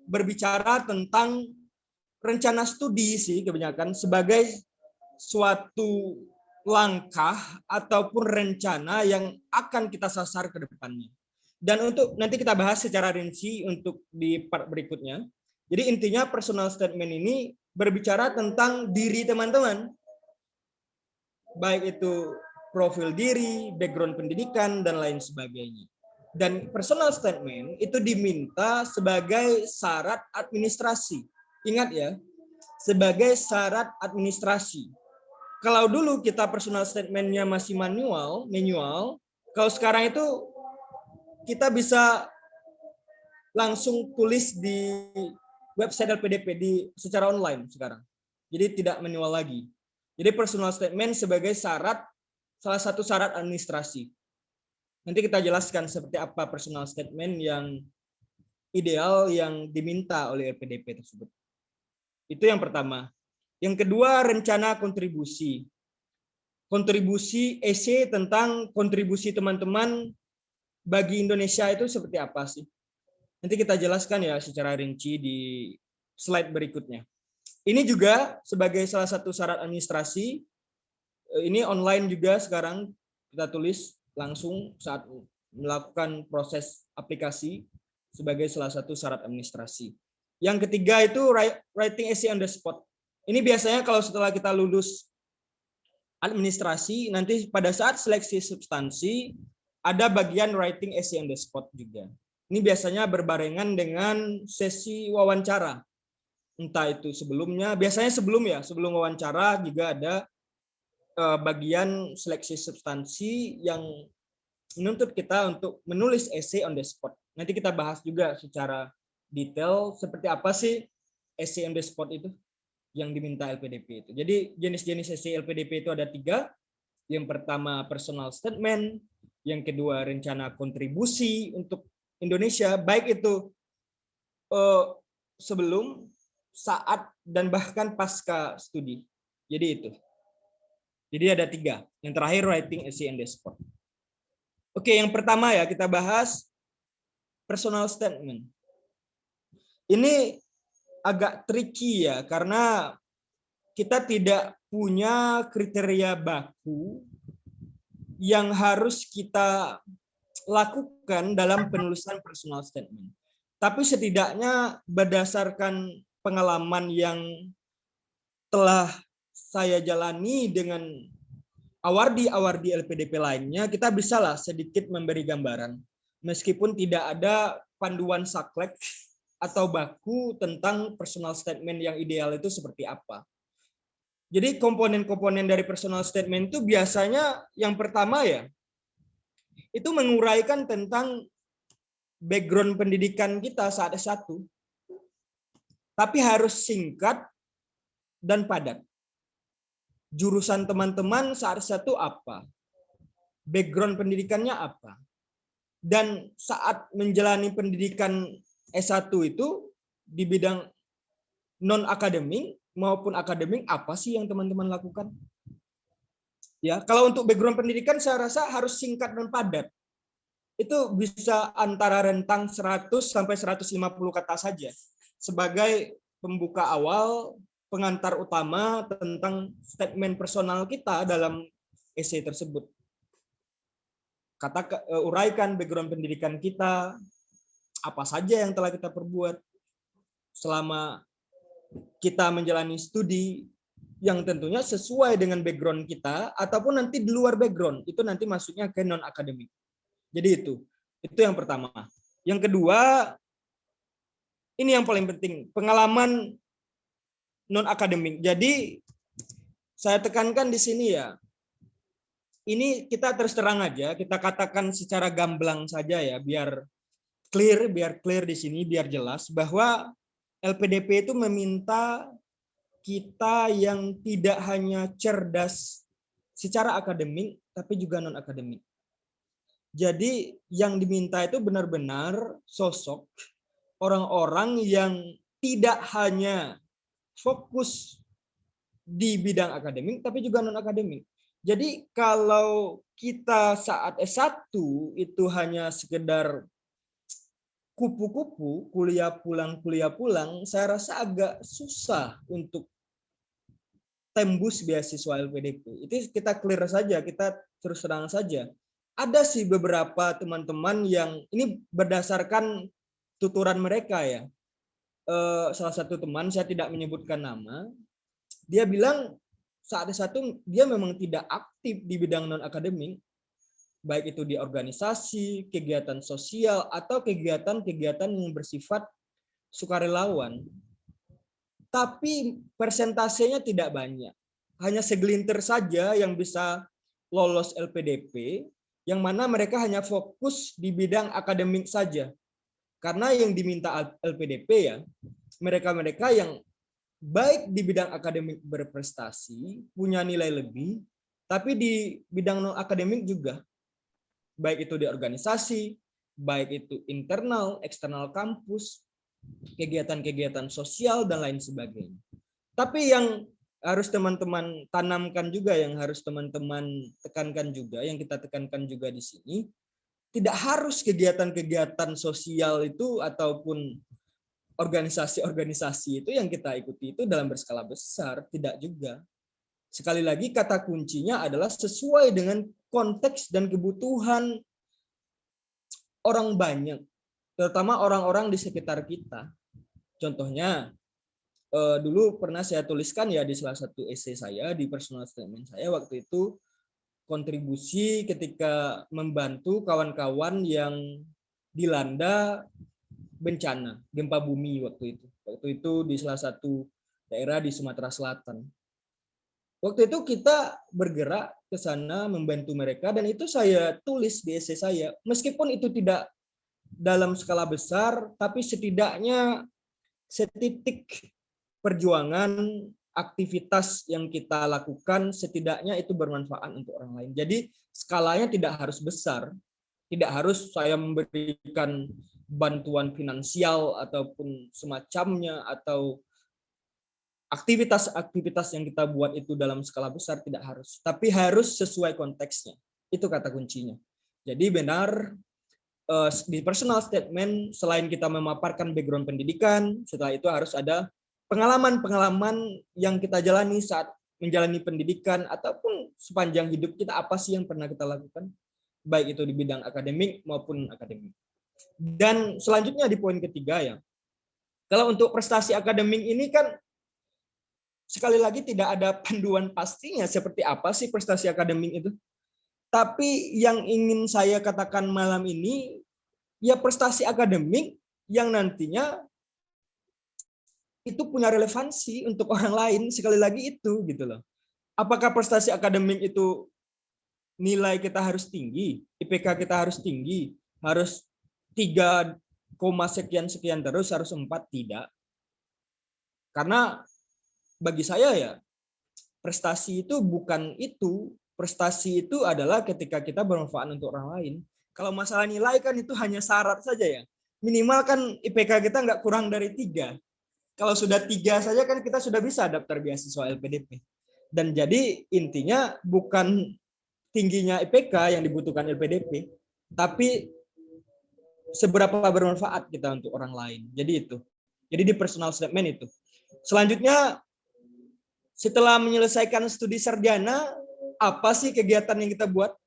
berbicara tentang rencana studi sih kebanyakan sebagai suatu langkah ataupun rencana yang akan kita sasar ke depannya. Dan untuk nanti kita bahas secara rinci untuk di part berikutnya. Jadi intinya personal statement ini berbicara tentang diri teman-teman. Baik itu profil diri, background pendidikan, dan lain sebagainya. Dan personal statement itu diminta sebagai syarat administrasi. Ingat ya, sebagai syarat administrasi. Kalau dulu kita personal statement-nya masih manual, kalau sekarang itu kita bisa langsung tulis di website LPDP secara online sekarang. Jadi tidak manual lagi. Jadi personal statement sebagai salah satu syarat administrasi. Nanti kita jelaskan seperti apa personal statement yang ideal yang diminta oleh LPDP tersebut. Itu yang pertama. Yang kedua, rencana kontribusi. Kontribusi EC tentang kontribusi teman-teman bagi Indonesia itu seperti apa sih? Nanti kita jelaskan ya secara rinci di slide berikutnya. Ini juga sebagai salah satu syarat administrasi. Ini online juga sekarang kita tulis langsung saat melakukan proses aplikasi sebagai salah satu syarat administrasi. Yang ketiga itu writing essay on the spot. Ini biasanya kalau setelah kita lulus administrasi, nanti pada saat seleksi substansi, ada bagian writing essay on the spot juga. Ini biasanya berbarengan dengan sesi wawancara. Entah itu sebelumnya, biasanya sebelum wawancara juga ada bagian seleksi substansi yang menuntut kita untuk menulis essay on the spot. Nanti kita bahas juga secara detail seperti apa sih essay on the spot itu yang diminta LPDP itu. Jadi jenis-jenis essay LPDP itu ada 3. Yang pertama personal statement, yang kedua rencana kontribusi untuk Indonesia, baik itu sebelum, saat, dan bahkan pasca studi. Jadi itu. Jadi ada 3. Yang terakhir writing essay on the spot. Oke, yang pertama ya kita bahas personal statement. Ini agak tricky ya, karena kita tidak punya kriteria baku yang harus kita lakukan dalam penulisan personal statement. Tapi setidaknya berdasarkan pengalaman yang telah saya jalani dengan awardi LPDP lainnya, kita bisalah sedikit memberi gambaran. Meskipun tidak ada panduan saklek atau baku tentang personal statement yang ideal itu seperti apa. Jadi komponen-komponen dari personal statement itu biasanya yang pertama ya, itu menguraikan tentang background pendidikan kita saat S1. Tapi harus singkat dan padat. Jurusan teman-teman saat S1 apa? Background pendidikannya apa? Dan saat menjalani pendidikan S1 itu di bidang non-akademik maupun akademik, apa sih yang teman-teman lakukan? Ya, kalau untuk background pendidikan saya rasa harus singkat dan padat. Itu bisa antara rentang 100 sampai 150 kata saja sebagai pembuka awal, pengantar utama tentang statement personal kita dalam essay tersebut. Uraikan background pendidikan kita, apa saja yang telah kita perbuat selama kita menjalani studi yang tentunya sesuai dengan background kita, ataupun nanti di luar background, itu nanti masuknya ke non-akademik. Jadi itu yang pertama. Yang kedua, ini yang paling penting, pengalaman non-akademik. Jadi saya tekankan di sini ya, ini kita terus terang aja, kita katakan secara gamblang saja ya, biar clear di sini, biar jelas bahwa LPDP itu meminta kita yang tidak hanya cerdas secara akademik, tapi juga non-akademik. Jadi yang diminta itu benar-benar sosok orang-orang yang tidak hanya fokus di bidang akademik, tapi juga non-akademik. Jadi kalau kita saat S1 itu hanya sekedar kupu-kupu, kuliah pulang, saya rasa agak susah untuk tembus beasiswa LPDP. Itu kita clear saja, kita terus terang saja. Ada sih beberapa teman-teman yang ini berdasarkan tuturan mereka ya. Salah satu teman, saya tidak menyebutkan nama, dia bilang saat S1 dia memang tidak aktif di bidang non-akademik, baik itu di organisasi, kegiatan sosial, atau kegiatan-kegiatan yang bersifat sukarelawan. Tapi persentasenya tidak banyak. Hanya segelintir saja yang bisa lolos LPDP, yang mana mereka hanya fokus di bidang akademik saja. Karena yang diminta LPDP ya, mereka-mereka yang baik di bidang akademik berprestasi, punya nilai lebih, tapi di bidang non-akademik juga. Baik itu di organisasi, baik itu internal, eksternal kampus, kegiatan-kegiatan sosial, dan lain sebagainya. Tapi yang harus teman-teman tanamkan juga, yang harus teman-teman tekankan juga, yang kita tekankan juga di sini, tidak harus kegiatan-kegiatan sosial itu ataupun organisasi-organisasi itu yang kita ikuti itu dalam berskala besar, tidak juga. Sekali lagi kata kuncinya adalah sesuai dengan konteks dan kebutuhan orang banyak, terutama orang-orang di sekitar kita. Contohnya, dulu pernah saya tuliskan ya di salah satu esai saya, di personal statement saya waktu itu, kontribusi ketika membantu kawan-kawan yang dilanda bencana, gempa bumi waktu itu. Waktu itu di salah satu daerah di Sumatera Selatan. Waktu itu kita bergerak ke sana membantu mereka dan itu saya tulis di esai saya. Meskipun itu tidak dalam skala besar, tapi setidaknya setitik perjuangan aktivitas yang kita lakukan setidaknya itu bermanfaat untuk orang lain. Jadi skalanya tidak harus besar, tidak harus saya memberikan bantuan finansial ataupun semacamnya atau aktivitas-aktivitas yang kita buat itu dalam skala besar tidak harus, tapi harus sesuai konteksnya. Itu kata kuncinya. Jadi benar di personal statement selain kita memaparkan background pendidikan, setelah itu harus ada pengalaman-pengalaman yang kita jalani saat menjalani pendidikan ataupun sepanjang hidup kita, apa sih yang pernah kita lakukan, baik itu di bidang akademik maupun akademik. Dan selanjutnya di poin ketiga ya, kalau untuk prestasi akademik ini kan sekali lagi tidak ada panduan pastinya seperti apa sih prestasi akademik itu. Tapi yang ingin saya katakan malam ini, ya prestasi akademik yang nantinya itu punya relevansi untuk orang lain, sekali lagi itu gitu loh. Apakah prestasi akademik itu nilai kita harus tinggi, IPK kita harus tinggi, harus 3, sekian terus, harus 4, tidak. Karena bagi saya ya, prestasi itu bukan itu. Prestasi itu adalah ketika kita bermanfaat untuk orang lain. Kalau masalah nilai kan itu hanya syarat saja ya. Minimal kan IPK kita nggak kurang dari 3. Kalau sudah 3 saja kan kita sudah bisa daftar beasiswa LPDP. Dan jadi intinya bukan tingginya IPK yang dibutuhkan LPDP, tapi seberapa bermanfaat kita untuk orang lain. Jadi itu. Jadi di personal statement itu. Selanjutnya, setelah menyelesaikan studi sarjana, apa sih kegiatan yang kita buat?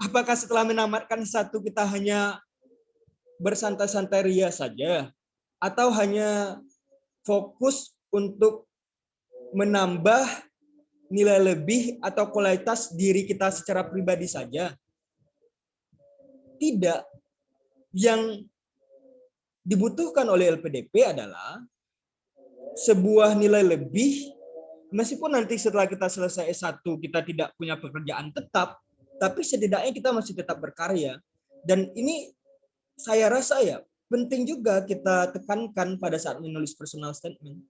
Apakah setelah menamatkan satu kita hanya bersantai-santai ria saja? Atau hanya fokus untuk menambah nilai lebih atau kualitas diri kita secara pribadi saja? Tidak. Yang dibutuhkan oleh LPDP adalah sebuah nilai lebih, meskipun nanti setelah kita selesai S1 kita tidak punya pekerjaan tetap, tapi setidaknya kita masih tetap berkarya. Dan ini saya rasa ya penting juga kita tekankan pada saat menulis personal statement.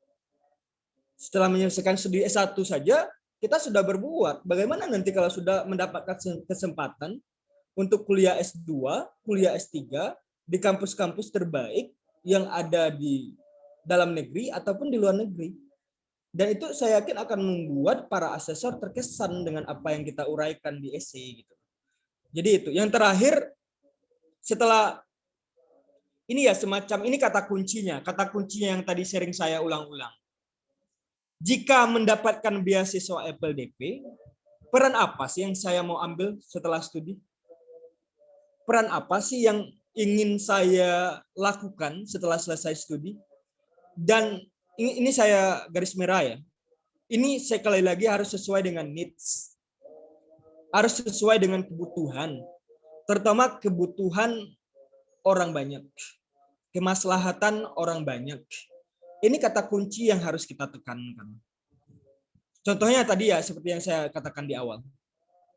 Setelah menyelesaikan studi S1 saja, kita sudah berbuat. Bagaimana nanti kalau sudah mendapatkan kesempatan untuk kuliah S2, kuliah S3 di kampus-kampus terbaik yang ada di dalam negeri ataupun di luar negeri. Dan itu saya yakin akan membuat para asesor terkesan dengan apa yang kita uraikan di esai gitu. Jadi itu. Yang terakhir, setelah ini ya semacam ini kata kuncinya yang tadi sering saya ulang-ulang. Jika mendapatkan beasiswa LPDP, peran apa sih yang saya mau ambil setelah studi? Peran apa sih yang ingin saya lakukan setelah selesai studi? Dan ini saya garis merah ya. Ini sekali lagi harus sesuai dengan needs. Harus sesuai dengan kebutuhan. Terutama kebutuhan orang banyak. Kemaslahatan orang banyak. Ini kata kunci yang harus kita tekankan. Contohnya tadi ya, seperti yang saya katakan di awal.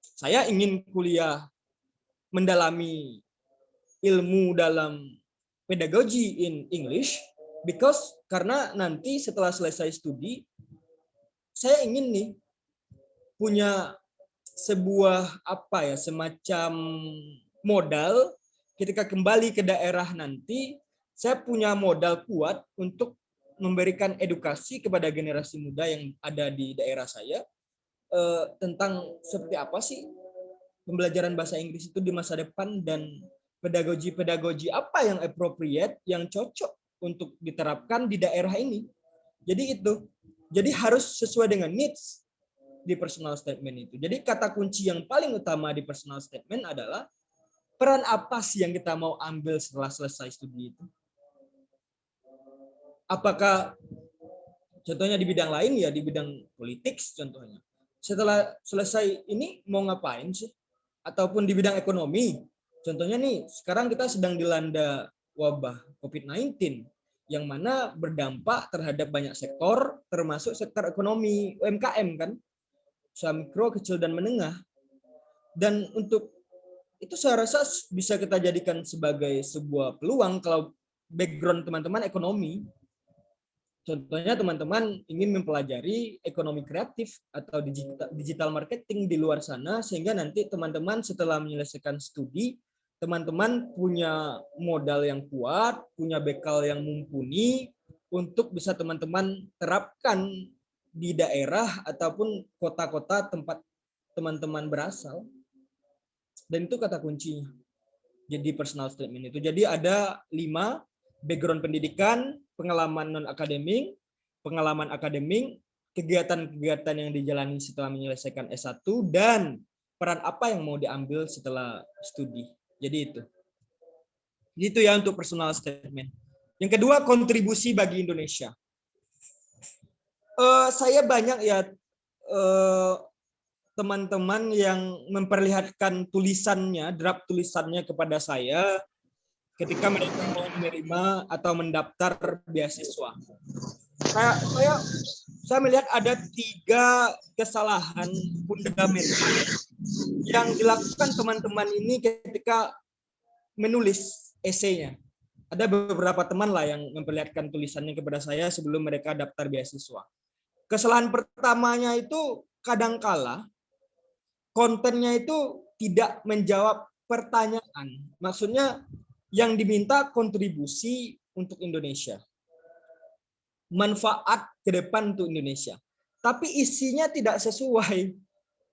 Saya ingin kuliah mendalami ilmu dalam pedagogy in English, karena nanti setelah selesai studi, saya ingin nih punya sebuah semacam modal ketika kembali ke daerah nanti, saya punya modal kuat untuk memberikan edukasi kepada generasi muda yang ada di daerah saya tentang seperti apa sih pembelajaran bahasa Inggris itu di masa depan dan pedagogi apa yang appropriate, yang cocok untuk diterapkan di daerah ini. Jadi itu. Jadi harus sesuai dengan needs di personal statement itu. Jadi kata kunci yang paling utama di personal statement adalah peran apa sih yang kita mau ambil setelah selesai studi itu. Apakah contohnya di bidang lain ya di bidang politik contohnya. Setelah selesai ini mau ngapain sih? Ataupun di bidang ekonomi. Contohnya nih, sekarang kita sedang dilanda wabah COVID-19 yang mana berdampak terhadap banyak sektor termasuk sektor ekonomi UMKM kan. Usaha mikro, kecil dan menengah. Dan untuk itu saya rasa bisa kita jadikan sebagai sebuah peluang kalau background teman-teman ekonomi. Contohnya teman-teman ingin mempelajari ekonomi kreatif atau digital marketing di luar sana sehingga nanti teman-teman setelah menyelesaikan studi, teman-teman punya modal yang kuat, punya bekal yang mumpuni untuk bisa teman-teman terapkan di daerah ataupun kota-kota tempat teman-teman berasal. Dan itu kata kuncinya. Jadi personal statement itu. Jadi ada 5 background pendidikan, pengalaman non-akademik, pengalaman akademik, kegiatan-kegiatan yang dijalani setelah menyelesaikan S1, dan peran apa yang mau diambil setelah studi. Jadi itu. Itu ya untuk personal statement. Yang kedua, kontribusi bagi Indonesia. Saya banyak ya teman-teman yang memperlihatkan tulisannya, draft tulisannya kepada saya ketika mereka mau menerima atau mendaftar beasiswa. Saya melihat ada 3 kesalahan fundamental yang dilakukan teman-teman ini ketika menulis esainya. Ada beberapa teman lah yang memperlihatkan tulisannya kepada saya sebelum mereka daftar beasiswa. Kesalahan pertamanya itu kadangkala kontennya itu tidak menjawab pertanyaan. Maksudnya yang diminta kontribusi untuk Indonesia. Manfaat ke depan untuk Indonesia. Tapi isinya tidak sesuai.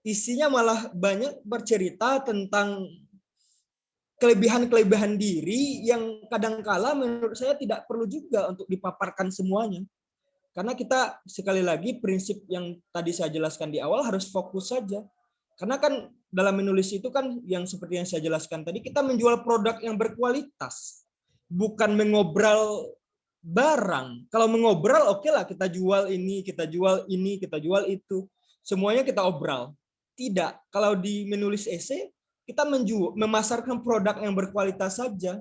Isinya malah banyak bercerita tentang kelebihan-kelebihan diri yang kadangkala menurut saya tidak perlu juga untuk dipaparkan semuanya. Karena kita sekali lagi prinsip yang tadi saya jelaskan di awal harus fokus saja. Karena kan dalam menulis itu kan yang seperti yang saya jelaskan tadi, kita menjual produk yang berkualitas, bukan mengobrol barang. Kalau mengobrol oke lah, kita jual ini, kita jual ini, kita jual itu, semuanya kita obrol. Tidak, kalau di menulis esai kita memasarkan produk yang berkualitas saja.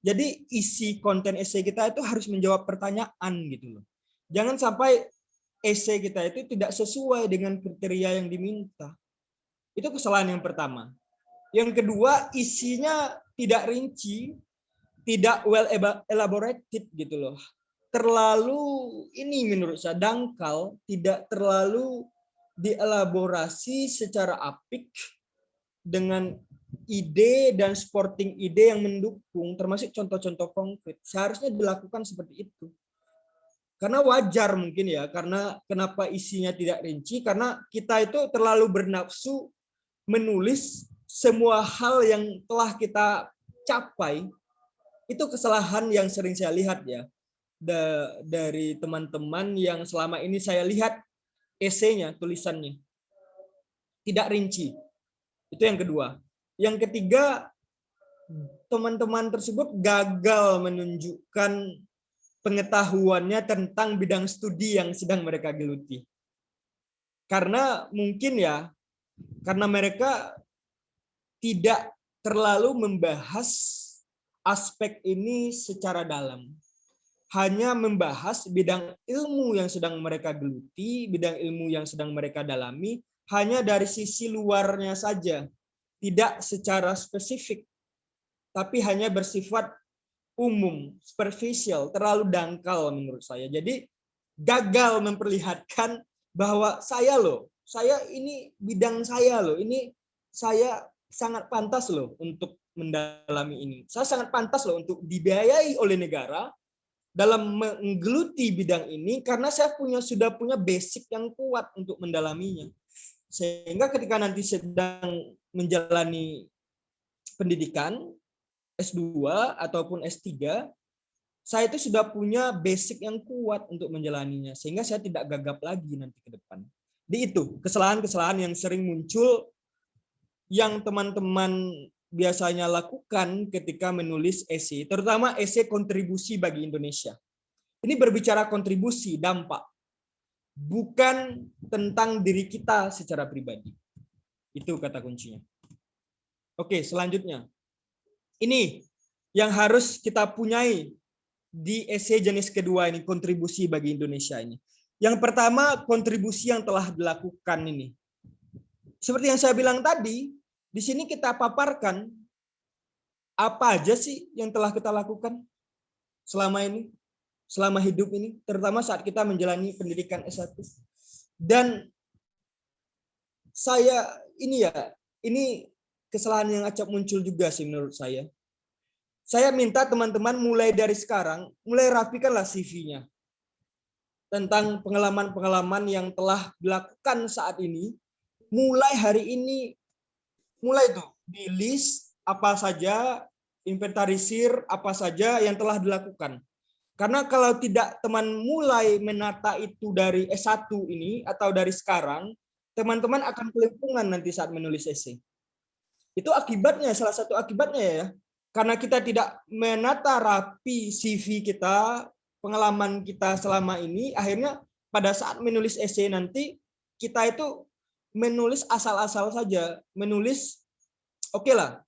Jadi isi konten esai kita itu harus menjawab pertanyaan gitu loh. Jangan sampai esai kita itu tidak sesuai dengan kriteria yang diminta. Itu kesalahan yang pertama. Yang kedua, isinya tidak rinci, tidak well elaborated gitu loh. Terlalu ini menurut saya dangkal, tidak terlalu dielaborasi secara apik dengan ide dan supporting ide yang mendukung, termasuk contoh-contoh konkret. Seharusnya dilakukan seperti itu. Karena wajar mungkin ya, karena kenapa isinya tidak rinci, karena kita itu terlalu bernafsu menulis semua hal yang telah kita capai. Itu kesalahan yang sering saya lihat ya dari teman-teman yang selama ini saya lihat esainya, tulisannya tidak rinci. Itu yang kedua. Yang ketiga, teman-teman tersebut gagal menunjukkan pengetahuannya tentang bidang studi yang sedang mereka geluti. Karena mungkin ya, karena mereka tidak terlalu membahas aspek ini secara dalam. Hanya membahas bidang ilmu yang sedang mereka geluti, bidang ilmu yang sedang mereka dalami, hanya dari sisi luarnya saja. Tidak secara spesifik, tapi hanya bersifat umum, superficial, terlalu dangkal menurut saya. Jadi gagal memperlihatkan bahwa saya ini bidang saya loh, ini saya sangat pantas loh untuk mendalami ini. Saya sangat pantas loh untuk dibiayai oleh negara dalam menggeluti bidang ini karena saya sudah punya basic yang kuat untuk mendalaminya. Sehingga ketika nanti sedang menjalani pendidikan S2 ataupun S3, saya itu sudah punya basic yang kuat untuk menjalaninya, sehingga saya tidak gagap lagi nanti ke depan. Di itu kesalahan-kesalahan yang sering muncul yang teman-teman biasanya lakukan ketika menulis esai, terutama esai kontribusi bagi Indonesia. Ini berbicara kontribusi, dampak, bukan tentang diri kita secara pribadi. Itu kata kuncinya. Oke, selanjutnya. Ini yang harus kita punyai di esai jenis kedua ini, kontribusi bagi Indonesia ini. Yang pertama, kontribusi yang telah dilakukan ini. Seperti yang saya bilang tadi, di sini kita paparkan apa aja sih yang telah kita lakukan selama ini, selama hidup ini, terutama saat kita menjalani pendidikan S1. Dan saya ini kesalahan yang acap muncul juga sih menurut saya. Saya minta teman-teman mulai dari sekarang, mulai rapikanlah CV-nya. Tentang pengalaman-pengalaman yang telah dilakukan saat ini, mulai hari ini, mulai tuh di list apa saja, inventarisir apa saja yang telah dilakukan. Karena kalau tidak teman mulai menata itu dari S1 ini atau dari sekarang, teman-teman akan kelimpungan nanti saat menulis esai. Itu akibatnya, salah satu akibatnya ya. Karena kita tidak menata rapi CV kita, pengalaman kita selama ini, akhirnya pada saat menulis esai nanti, kita itu menulis asal-asal saja. Menulis, oke lah,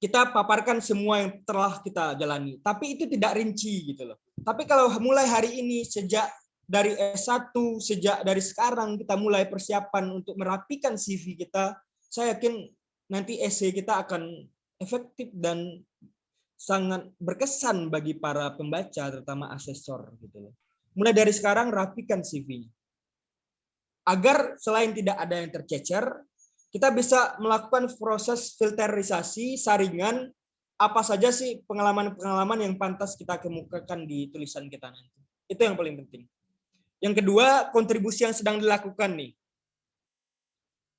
kita paparkan semua yang telah kita jalani. Tapi itu tidak rinci gitu loh. Tapi kalau mulai hari ini, sejak dari S1, sejak dari sekarang kita mulai persiapan untuk merapikan CV kita, saya yakin nanti esai kita akan efektif dan sangat berkesan bagi para pembaca, terutama asesor gitu loh. Mulai dari sekarang rapikan CV-nya. Agar selain tidak ada yang tercecer, kita bisa melakukan proses filterisasi, saringan, apa saja sih pengalaman-pengalaman yang pantas kita kemukakan di tulisan kita nanti. Itu yang paling penting. Yang kedua, kontribusi yang sedang dilakukan nih.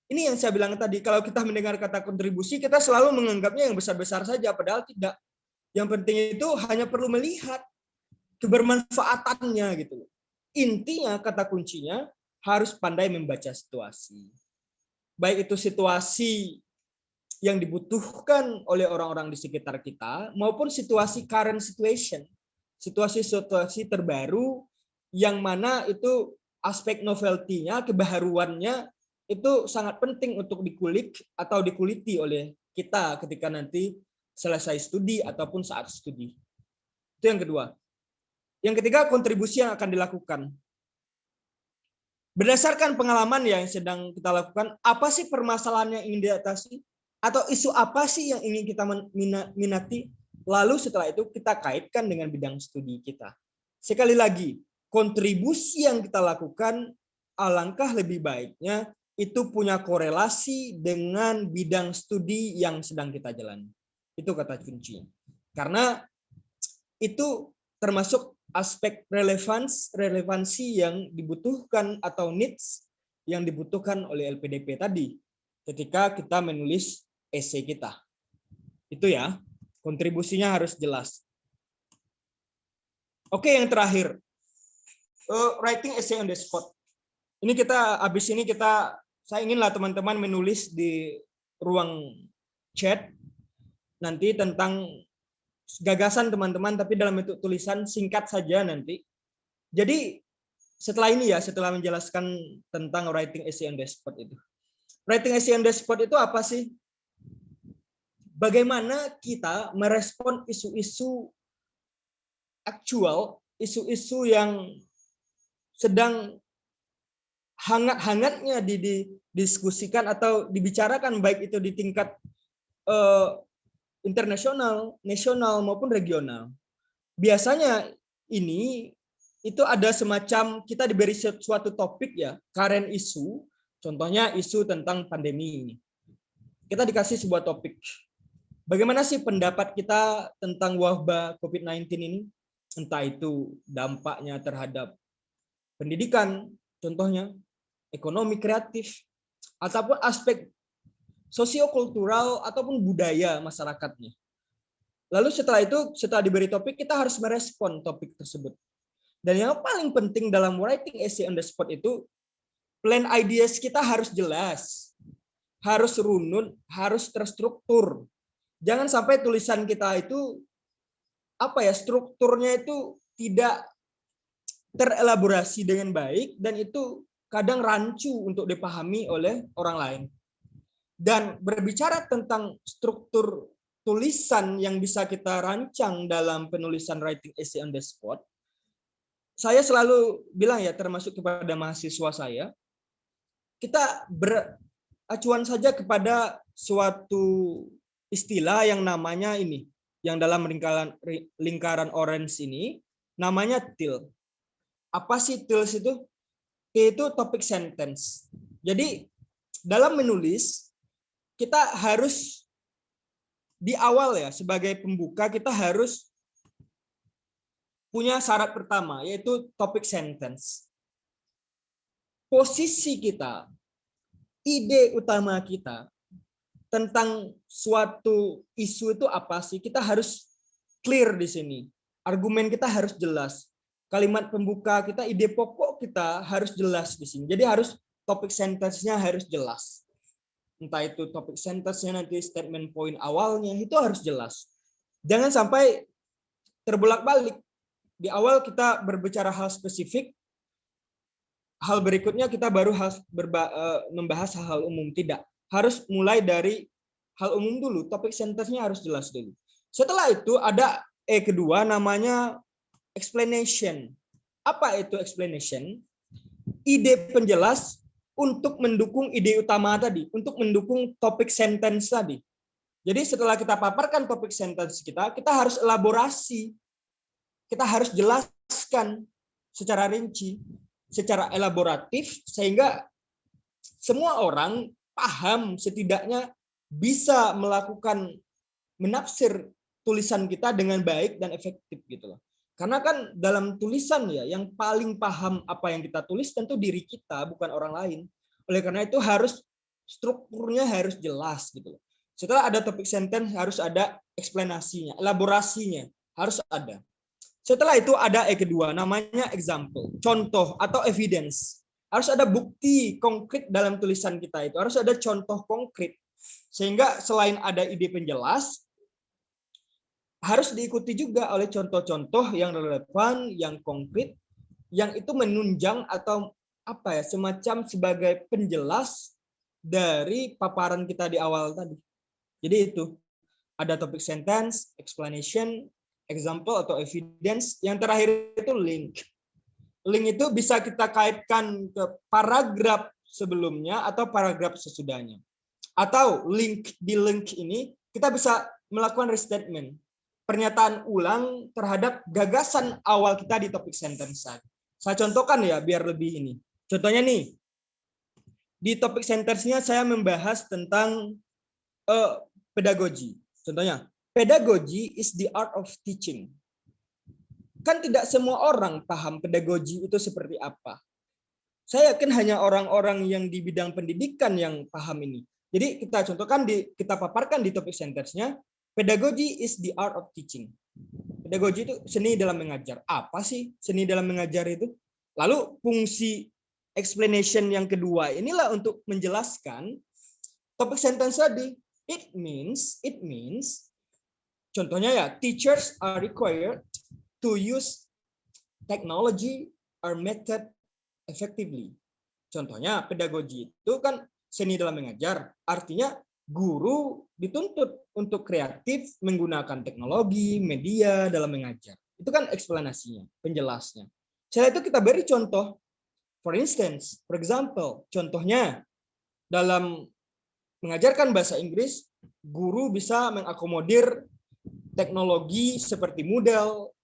Ini yang saya bilang tadi, kalau kita mendengar kata kontribusi, kita selalu menganggapnya yang besar-besar saja, padahal tidak. Yang penting itu hanya perlu melihat kebermanfaatannya gitu. Intinya, kata kuncinya, harus pandai membaca situasi. Baik itu situasi yang dibutuhkan oleh orang-orang di sekitar kita, maupun situasi current situation, situasi-situasi terbaru, yang mana itu aspek novelty-nya, kebaharuannya, itu sangat penting untuk dikulik atau dikuliti oleh kita ketika nanti selesai studi ataupun saat studi. Itu yang kedua. Yang ketiga, kontribusi yang akan dilakukan. Berdasarkan pengalaman yang sedang kita lakukan, apa sih permasalahan yang ingin diatasi? Atau isu apa sih yang ingin kita minati? Lalu setelah itu kita kaitkan dengan bidang studi kita. Sekali lagi, kontribusi yang kita lakukan, alangkah lebih baiknya itu punya korelasi dengan bidang studi yang sedang kita jalani. Itu kata kuncinya. Karena itu termasuk aspek relevansi yang dibutuhkan atau needs yang dibutuhkan oleh LPDP tadi ketika kita menulis esai kita. Itu ya, kontribusinya harus jelas. Oke, yang terakhir, writing essay on the spot. Ini kita habis ini saya inginlah teman-teman menulis di ruang chat nanti tentang gagasan teman-teman, tapi dalam bentuk tulisan singkat saja nanti. Jadi setelah ini ya, setelah menjelaskan tentang writing essay on the spot itu. Writing essay on the spot itu apa sih? Bagaimana kita merespon isu-isu aktual, isu-isu yang sedang hangat-hangatnya didiskusikan atau dibicarakan, baik itu di tingkat internasional, nasional maupun regional. Biasanya ini itu ada semacam kita diberi suatu topik ya, current issue, contohnya isu tentang pandemi ini. Kita dikasih sebuah topik. Bagaimana sih pendapat kita tentang wabah COVID-19 ini? entah itu dampaknya terhadap pendidikan, contohnya ekonomi kreatif, ataupun aspek sosiokultural ataupun budaya masyarakatnya. Lalu setelah itu, setelah diberi topik, kita harus merespon topik tersebut. Dan yang paling penting dalam writing essay on the spot itu, plan ideas kita harus jelas, harus runut, harus terstruktur. Jangan sampai tulisan kita itu strukturnya itu tidak terelaborasi dengan baik dan itu kadang rancu untuk dipahami oleh orang lain. Dan berbicara tentang struktur tulisan yang bisa kita rancang dalam penulisan writing essay on the spot, saya selalu bilang ya, termasuk kepada mahasiswa saya, kita beracuan saja kepada suatu istilah yang namanya ini, yang dalam lingkaran orange ini, namanya TIL. Apa sih TILs itu? T itu topic sentence. Jadi dalam menulis, kita harus di awal ya, sebagai pembuka kita harus punya syarat pertama, yaitu topic sentence. Posisi kita, ide utama kita tentang suatu isu itu apa sih? Kita harus clear di sini. Argumen kita harus jelas. Kalimat pembuka kita, ide pokok kita harus jelas di sini. Jadi harus topic sentence-nya harus jelas. Entah itu topik sentence-nya nanti statement point awalnya itu harus jelas. Jangan sampai terbolak-balik. Di awal kita berbicara hal spesifik, hal berikutnya kita baru membahas hal umum. Tidak. Harus mulai dari hal umum dulu. Topik sentence-nya harus jelas dulu. Setelah itu ada kedua namanya explanation. Apa itu explanation? Ide penjelas untuk mendukung ide utama tadi, untuk mendukung topik sentence tadi. Jadi setelah kita paparkan topik sentence kita harus elaborasi. Kita harus jelaskan secara rinci, secara elaboratif, sehingga semua orang paham, setidaknya bisa melakukan menafsir tulisan kita dengan baik dan efektif gitu loh. Karena kan dalam tulisan ya, yang paling paham apa yang kita tulis tentu diri kita, bukan orang lain. Oleh karena itu harus strukturnya harus jelas gitu. Setelah ada topik sentence harus ada eksplanasinya, elaborasinya harus ada. Setelah itu ada kedua namanya example, contoh atau evidence. Harus ada bukti konkret dalam tulisan kita itu, harus ada contoh konkret. Sehingga selain ada ide penjelas, harus diikuti juga oleh contoh-contoh yang relevan, yang konkret, yang itu menunjang atau semacam sebagai penjelas dari paparan kita di awal tadi. Jadi itu ada topic sentence, explanation, example atau evidence. Yang terakhir itu link. Link itu bisa kita kaitkan ke paragraf sebelumnya atau paragraf sesudahnya. Atau link ini kita bisa melakukan restatement. Pernyataan ulang terhadap gagasan awal kita di topik sentence. Saya contohkan ya biar lebih ini. Contohnya nih, di topik sentence-nya saya membahas tentang pedagogi. Contohnya, pedagogy is the art of teaching. Kan tidak semua orang paham pedagogi itu seperti apa. Saya yakin hanya orang-orang yang di bidang pendidikan yang paham ini. Jadi kita contohkan, kita paparkan di topik sentence-nya, pedagogy is the art of teaching. Pedagogi itu seni dalam mengajar. Apa sih seni dalam mengajar itu? Lalu fungsi explanation yang kedua inilah untuk menjelaskan topik sentence tadi. It means, contohnya ya, teachers are required to use technology or method effectively. Contohnya pedagogi itu kan seni dalam mengajar. Artinya guru dituntut untuk kreatif menggunakan teknologi, media dalam mengajar. Itu kan eksplanasinya, penjelasnya. Setelah itu kita beri contoh. For example, contohnya dalam mengajarkan bahasa Inggris, guru bisa mengakomodir teknologi seperti Moodle,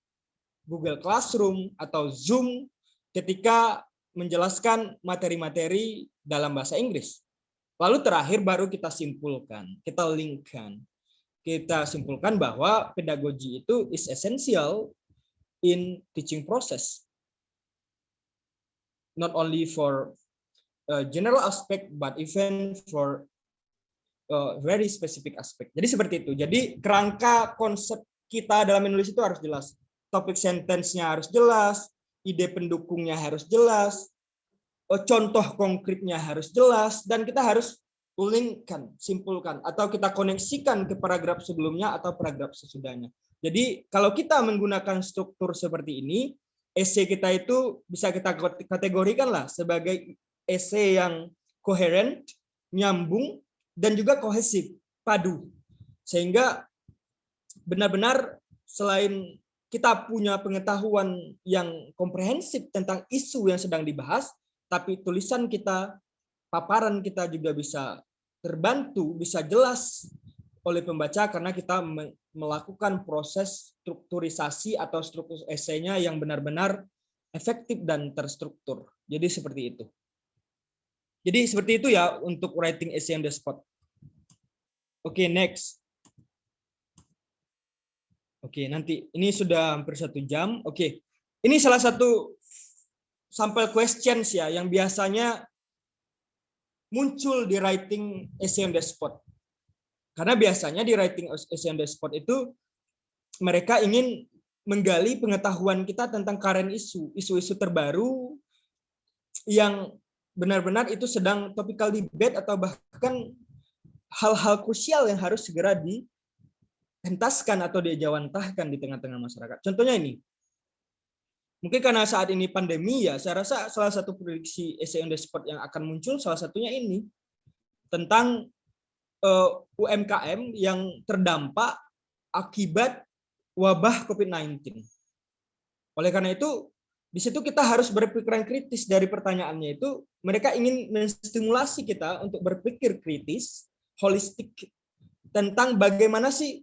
Google Classroom, atau Zoom ketika menjelaskan materi-materi dalam bahasa Inggris. Lalu terakhir baru kita simpulkan, kita linkkan. Kita simpulkan bahwa pedagogi itu is essential in teaching process, not only for general aspect but even for very specific aspect. Jadi seperti itu. Jadi kerangka konsep kita dalam menulis itu harus jelas. Topik sentence-nya harus jelas, ide pendukungnya harus jelas, contoh konkretnya harus jelas, dan kita harus linkkan, simpulkan, atau kita koneksikan ke paragraf sebelumnya atau paragraf sesudahnya. Jadi kalau kita menggunakan struktur seperti ini, esai kita itu bisa kita kategorikan lah sebagai esai yang koheren, nyambung, dan juga kohesif, padu. Sehingga benar-benar selain kita punya pengetahuan yang komprehensif tentang isu yang sedang dibahas, tapi tulisan kita, paparan kita juga bisa terbantu, bisa jelas oleh pembaca karena kita melakukan proses strukturisasi atau struktur esainya yang benar-benar efektif dan terstruktur. Jadi seperti itu. Jadi seperti itu ya untuk writing essay on the spot. Oke, next. Oke, nanti ini sudah hampir 1 jam. Oke, ini salah satu sampel questions ya yang biasanya muncul di writing essay on the spot. Karena biasanya di writing essay on the spot itu mereka ingin menggali pengetahuan kita tentang current isu-isu terbaru yang benar-benar itu sedang topical debate atau bahkan hal-hal krusial yang harus segera dihentaskan atau dijawantahkan di tengah-tengah masyarakat. Contohnya ini. Mungkin karena saat ini pandemi ya, saya rasa salah satu prediksi essay on the spot yang akan muncul salah satunya ini tentang UMKM yang terdampak akibat wabah COVID-19. Oleh karena itu, di situ kita harus berpikiran kritis dari pertanyaannya itu, mereka ingin menstimulasi kita untuk berpikir kritis, holistik tentang bagaimana sih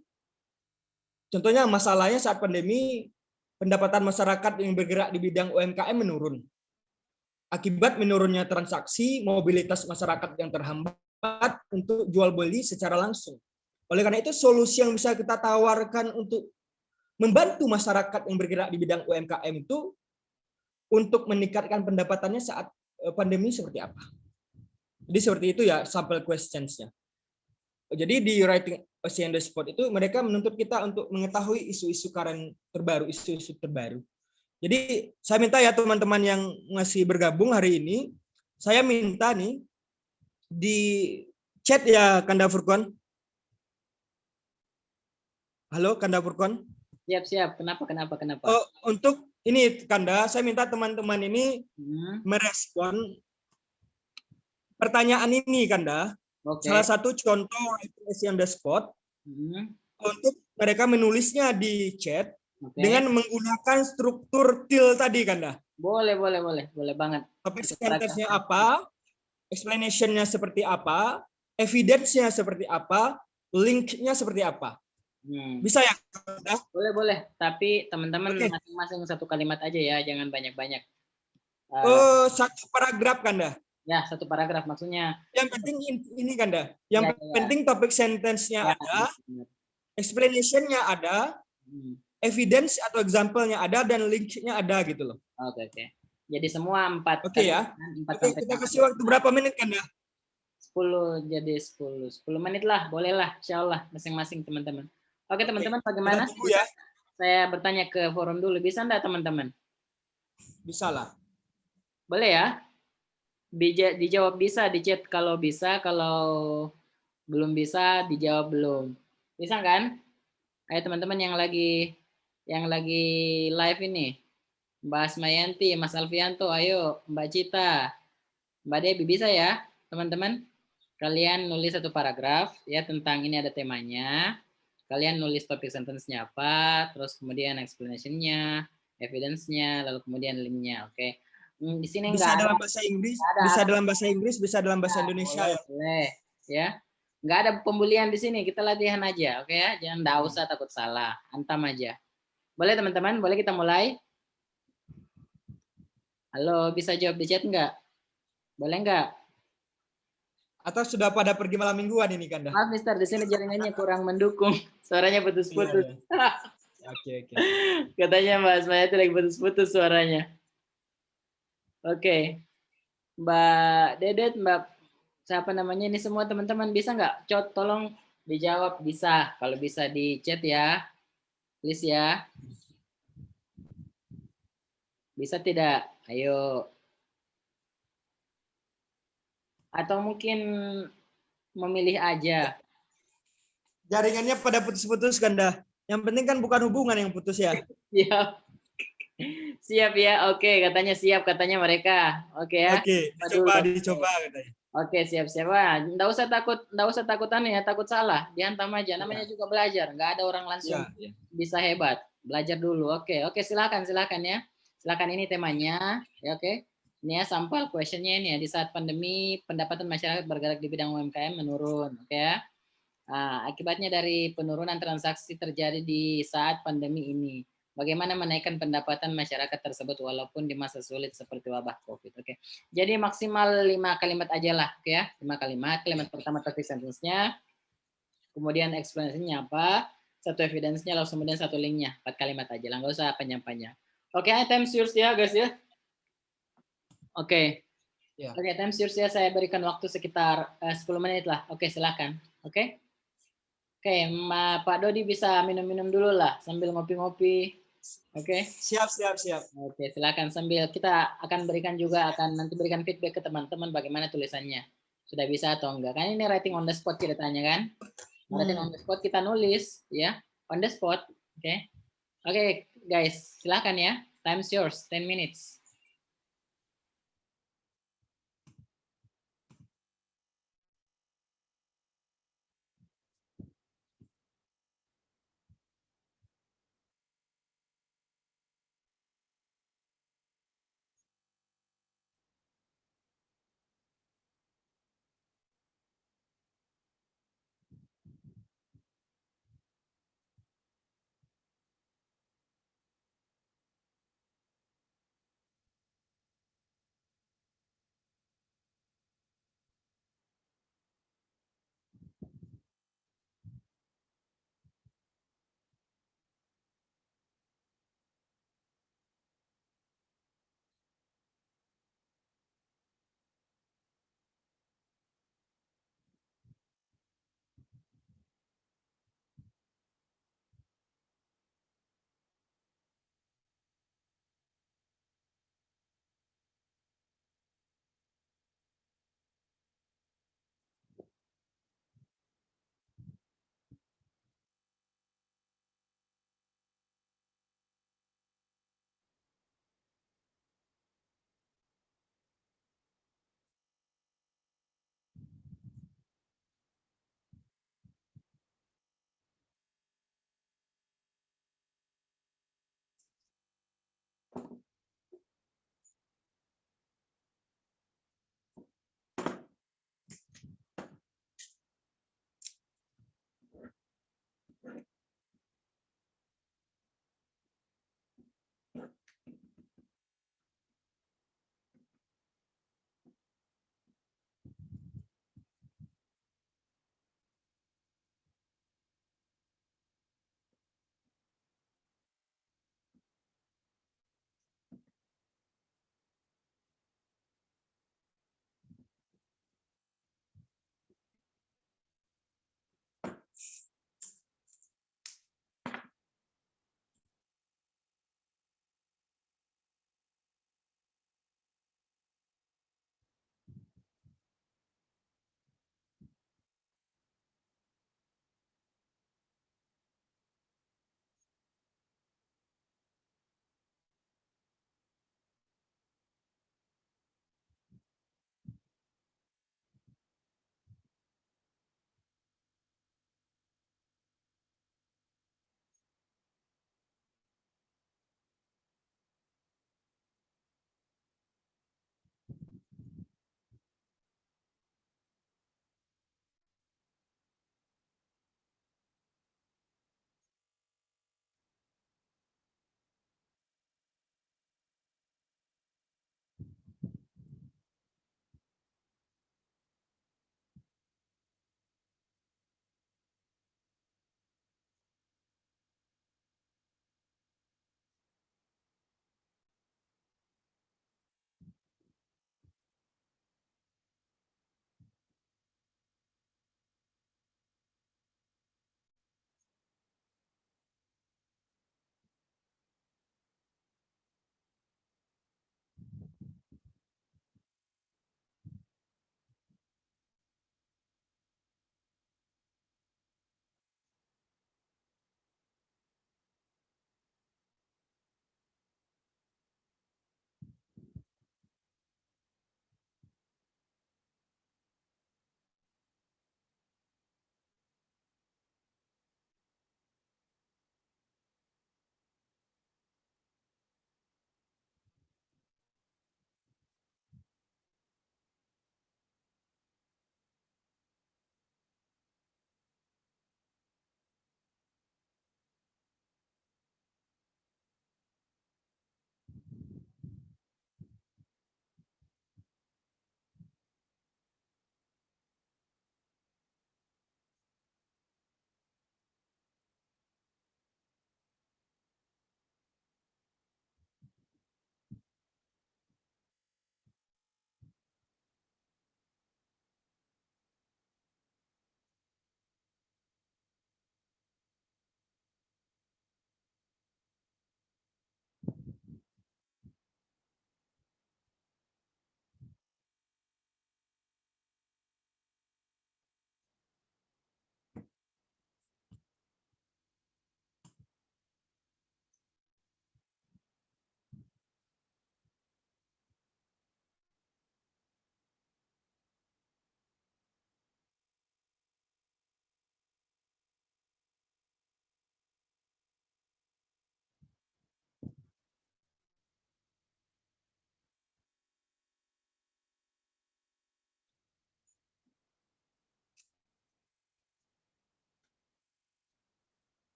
contohnya masalahnya saat pandemi pendapatan masyarakat yang bergerak di bidang UMKM menurun. Akibat menurunnya transaksi, mobilitas masyarakat yang terhambat untuk jual beli secara langsung. Oleh karena itu, solusi yang bisa kita tawarkan untuk membantu masyarakat yang bergerak di bidang UMKM itu untuk meningkatkan pendapatannya saat pandemi seperti apa. Jadi seperti itu ya sampel questions-nya. Jadi di writing essay on the spot itu mereka menuntut kita untuk mengetahui isu-isu current terbaru, isu-isu terbaru. Jadi saya minta ya teman-teman yang masih bergabung hari ini, saya minta nih di chat ya Kanda Furkon. Halo Kanda Furkon. Siap. Kenapa? Untuk ini Kanda, saya minta teman-teman ini merespon pertanyaan ini Kanda. Okay. Salah satu contoh essay on the spot untuk mereka menulisnya di chat dengan menggunakan struktur TIL tadi Kanda. Boleh banget. Topik sentence-nya apa, explanation-nya seperti apa, evidence-nya seperti apa, link-nya seperti apa. Bisa ya Kanda? Boleh. Tapi teman-teman masing-masing 1 kalimat aja ya, jangan banyak-banyak. 1 paragraf Kanda. Ya, 1 paragraf maksudnya. Yang penting ini Kanda. Yang penting topik sentence-nya ada, explanation-nya ada, evidence atau example-nya ada, dan link-nya ada gitu loh. Oke. Jadi semua 4. Oke ya. Oke, kita kasih waktu berapa menit Kanda? 10 menit lah, bolehlah, insyaallah masing-masing teman-teman. Oke teman-teman, bagaimana? Ya. Saya bertanya ke forum dulu, bisa enggak teman-teman? Bisa lah. Boleh ya? Dijawab bisa di chat kalau bisa, kalau belum bisa dijawab belum. Bisa kan? Ayo teman-teman yang lagi live ini. Mbak Asmayanti, Mas Alfianto, ayo Mbak Cita, Mbak Debbie, bisa ya teman-teman? Kalian nulis 1 paragraf ya tentang ini ada temanya. Kalian nulis topik sentence-nya apa, terus kemudian explanation-nya, evidence-nya, lalu kemudian link-nya, oke. Di sini bisa dalam bahasa Inggris, bisa dalam bahasa Inggris, bisa dalam bahasa Indonesia ya. Boleh, ya. Nggak ada pembulian di sini, kita latihan aja, oke ya. Jangan enggak usah takut salah, hantam aja. Boleh teman-teman, boleh kita mulai? Halo, bisa jawab di chat enggak? Boleh enggak? Atau sudah pada pergi malam mingguan ini Kanda? Maaf Mister, di sini jaringannya kurang mendukung. Suaranya putus-putus. Oke. Katanya Mbak Asmaya itu lagi putus-putus suaranya. Oke. Mbak Dedet, Mbak siapa namanya ini semua teman-teman bisa nggak? Tolong dijawab bisa. Kalau bisa di chat ya, please ya. Bisa tidak? Ayo. Atau mungkin memilih aja. Jaringannya pada putus-putus kan dah. Yang penting kan bukan hubungan yang putus ya. Siap. Siap ya. Oke, katanya siap katanya mereka. Oke ya. Oke, Dulu. dicoba katanya. Oke, siap-siap. Wah, enggak usah takutan ya, takut salah. Dihantam aja. Namanya Iya. juga belajar. Nggak ada orang langsung Iya. bisa hebat. Belajar dulu. Oke, silakan ya. Silakan ini temanya. Ya, oke. Ini ya sampel questionnya ini ya. Di saat pandemi, pendapatan masyarakat bergerak di bidang UMKM menurun. Oke ya. Nah, akibatnya dari penurunan transaksi terjadi di saat pandemi ini. Bagaimana menaikkan pendapatan masyarakat tersebut walaupun di masa sulit seperti wabah COVID. Oke. Jadi maksimal 5 kalimat aja lah, oke ya. 5 kalimat. Kalimat pertama topic sentence-nya, kemudian explanation-nya apa, satu evidence-nya, lalu kemudian satu link-nya. 4 kalimat aja lah, nggak usah panjang-panjang. Oke, time yours ya guys ya. Oke. Ya. Oke, time yours ya. Saya berikan waktu sekitar 10 menit lah. Oke, silakan. Oke. Oke, Pak Dodi bisa minum-minum dulu lah sambil ngopi-ngopi. Oke. Siap. Oke, silakan sambil kita akan nanti berikan feedback ke teman-teman bagaimana tulisannya. Sudah bisa atau enggak? Kan ini writing on the spot ceritanya kan? Writing on the spot kita nulis ya, on the spot. Oke. Oke, guys, silakan ya. Time's yours, 10 minutes.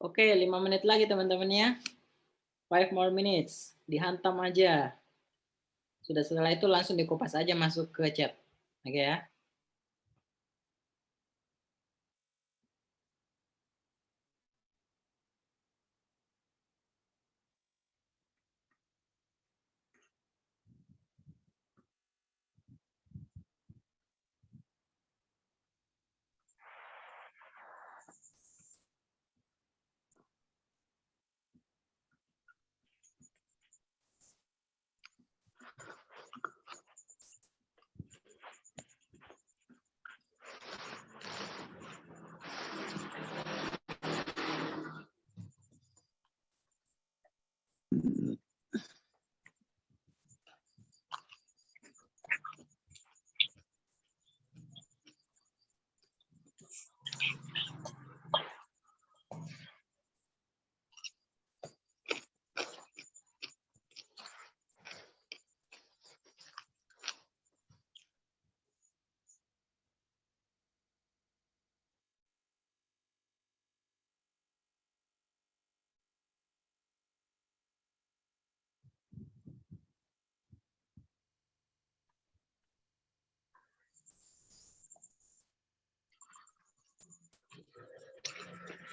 Oke, 5 menit lagi teman-teman ya. 5 more minutes. Dihantam aja. Sudah setelah itu langsung dikopas aja masuk ke chat. Oke ya.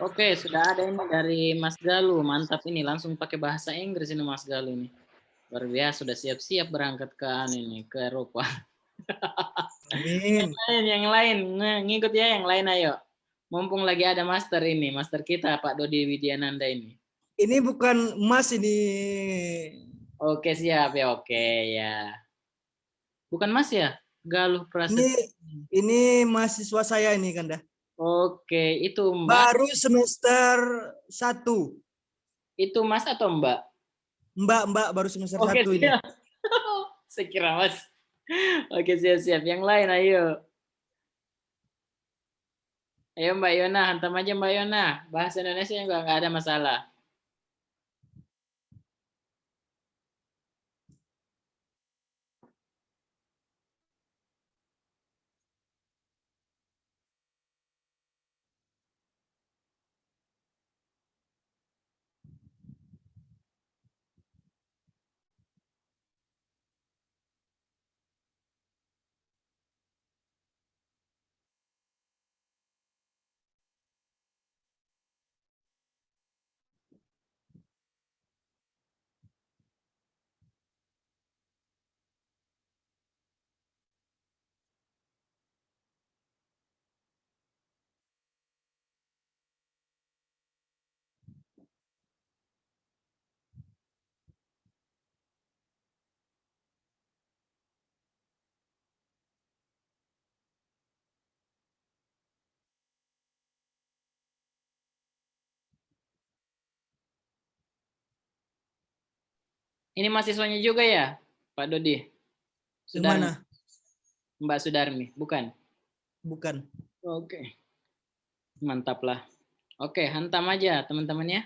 Oke, sudah ada ini dari Mas Galuh. Mantap ini, langsung pakai bahasa Inggris ini Mas Galuh ini. Luar biasa, sudah siap-siap berangkat ke ini, ke Eropa. Amin. Yang lain, ngikut ya yang lain ayo. Mumpung lagi ada master ini, master kita Pak Dodi Widiananda ini. Ini bukan emas ini. Oke, siap ya, oke ya. Bukan Mas ya? Galuh Prasetya. Ini mahasiswa saya ini Kanda. Oke, itu Mbak. Baru semester 1. Itu Mas atau Mbak? Mbak baru semester 1 Oke, ini. siap. Saya kira Mas. Oke, siap-siap. Yang lain ayo. Ayo Mbak Yona, hantam aja Mbak Yona. Bahasa Indonesia juga nggak ada masalah. Ini mahasiswanya juga ya, Pak Dodi? Yang Sudarmi. mana? Mbak Sudarmi, bukan? Bukan. Oke. Mantap lah. Oke, hantam aja teman-teman ya.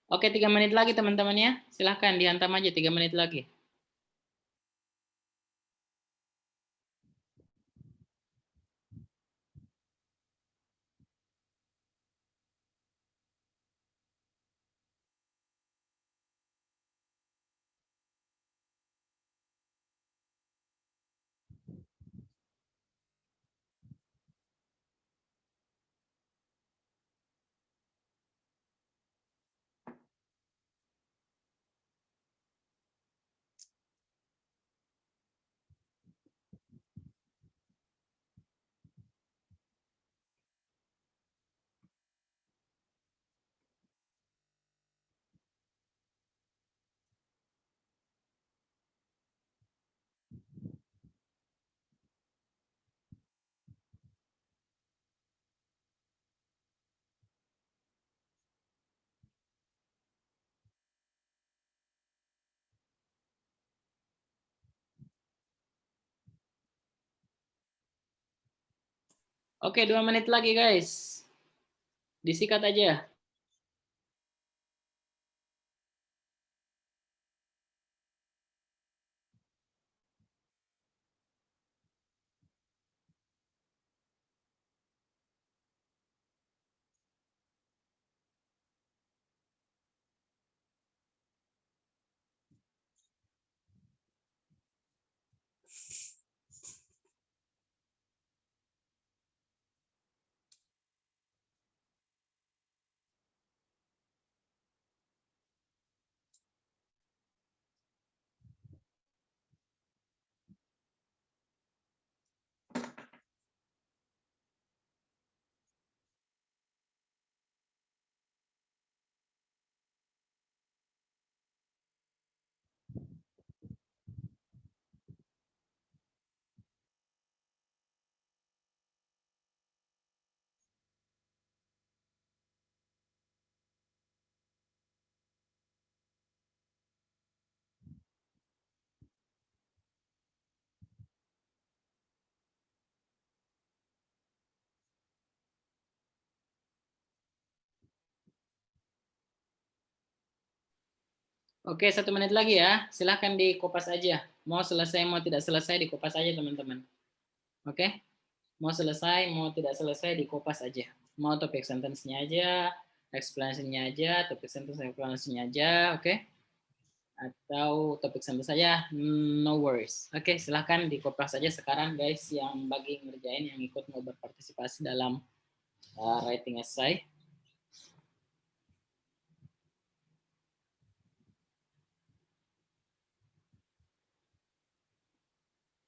Oke, 3 menit lagi teman-teman ya. Silahkan dihantam aja 3 menit lagi. Oke, 2 menit lagi guys. Disikat aja. Oke, 1 menit lagi ya. Silahkan dikopas aja. Mau selesai, mau tidak selesai, dikopas aja teman-teman. Oke? Mau selesai, mau tidak selesai, dikopas aja. Mau topik sentence-nya aja, explanation-nya aja, topik sentence explanation-nya aja, oke? Atau topik sentence saja, no worries. Oke, silahkan dikopas aja sekarang guys yang bagi ngerjain, yang ikut mau berpartisipasi dalam writing essay.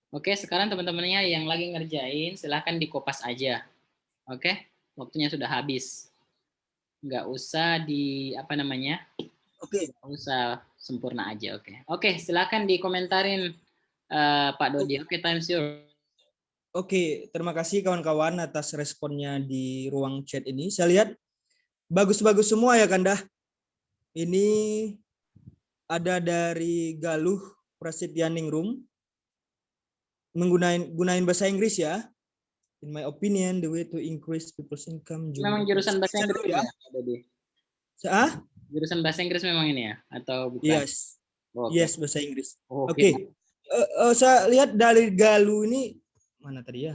Oke, sekarang teman-temannya yang lagi ngerjain, silahkan dikopas aja. Oke, waktunya sudah habis. Nggak usah di, apa namanya, Oke. nggak usah sempurna aja, oke. Oke, silahkan dikomentarin Pak Dodi. Oke, time yours. Oke, terima kasih kawan-kawan atas responnya di ruang chat ini. Saya lihat bagus-bagus semua ya Kanda. Ini ada dari Galuh Prasetyaningrum. Gunain bahasa Inggris ya. In my opinion, the way to increase people's income. Memang jurusan bahasa Inggris ya, Pak Dodi? Jurusan bahasa Inggris memang ini ya? Atau bukan? Yes. Oh, Yes, bahasa Inggris. Oke. Saya lihat dari Galuh ini, mana tadi ya?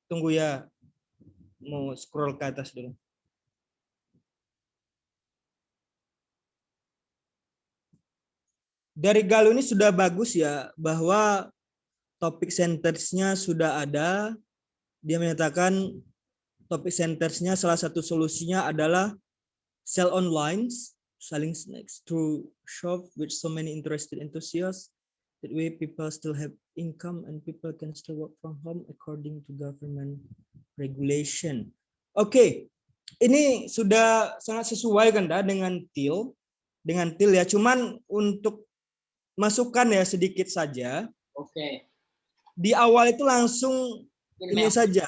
Tunggu ya, mau scroll ke atas dulu. Dari Galuh ini sudah bagus ya, bahwa topik centersnya sudah ada. Dia menyatakan topik centersnya salah satu solusinya adalah sell online, selling snacks through shop with so many interested enthusiasts. That way people still have income and people can still work from home according to government regulation. Oke, ini sudah sangat sesuai kan dengan TIL ya. Cuman untuk masukan ya sedikit saja. Oke. Di awal itu langsung ini saja.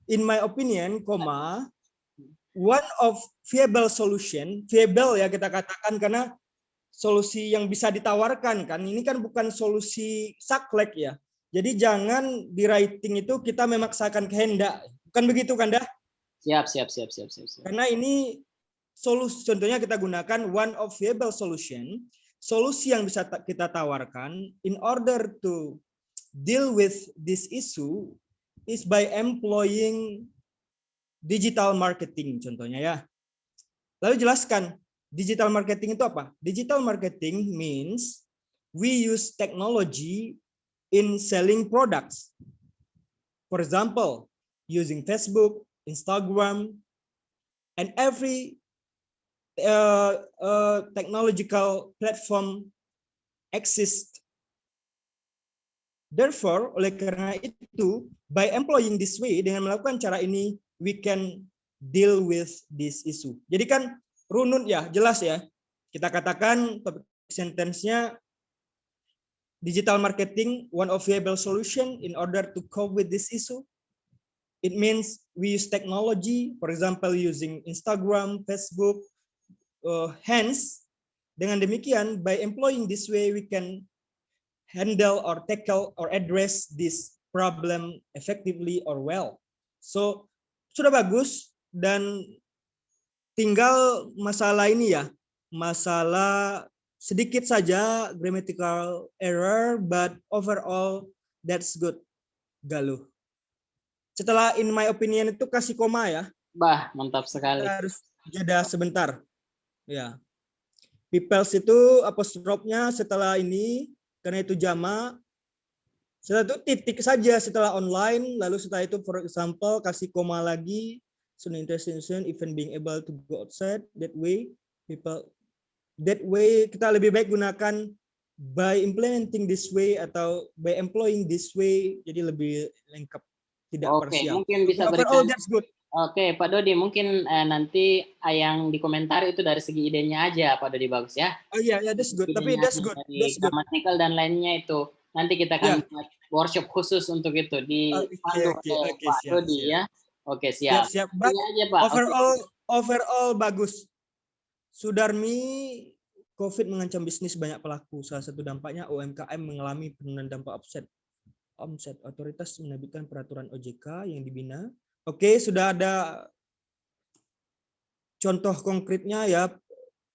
In my opinion, one of viable solution, viable ya kita katakan karena solusi yang bisa ditawarkan kan. Ini kan bukan solusi saklek ya. Jadi jangan di writing itu kita memaksakan kehendak. Bukan begitu kan dah? Siap. Karena ini solusi, contohnya kita gunakan one of viable solution, solusi yang bisa kita tawarkan in order to deal with this issue is by employing digital marketing contohnya ya. Lalu jelaskan digital marketing itu apa? Digital marketing means we use technology in selling products. For example, using Facebook, Instagram, and every technological platform exists. Therefore, oleh karena itu, by employing this way, dengan melakukan cara ini, we can deal with this issue. Jadi kan runut ya, jelas ya. Kita katakan topik sentence-nya digital marketing, one of viable solution in order to cope with this issue. It means we use technology, for example, using Instagram, Facebook, hence, dengan demikian, by employing this way, we can handle or tackle or address this problem effectively or well. So, sudah bagus dan tinggal masalah ini ya, masalah sedikit saja grammatical error, but overall that's good, Galuh. Setelah in my opinion itu kasih koma ya. Bah, mantap sekali. Kita harus jeda sebentar. Ya. Peoples itu apostrofnya setelah ini, karena itu jama. Setelah itu titik saja setelah online, lalu setelah itu for example kasih koma lagi. Soon intention, even being able to go outside. That way, kita lebih baik gunakan by implementing this way atau by employing this way, jadi lebih lengkap, tidak parsial. Mungkin bisa overall that's good. Oke, Pak Dodi, mungkin nanti yang dikomentari itu dari segi idenya aja, Pak Dodi, bagus ya. Oh iya, that's good. Tapi that's good. Dari grammatical dan lainnya itu nanti kita akan buat workshop khusus untuk itu di Pak Dodi ya. Oke, siap. Siap. Aja, Pak. Overall bagus. Sudarmi, COVID mengancam bisnis banyak pelaku. Salah satu dampaknya UMKM mengalami penurunan dampak omset. Otoritas menerbitkan peraturan OJK yang dibina. Oke, sudah ada contoh konkretnya ya,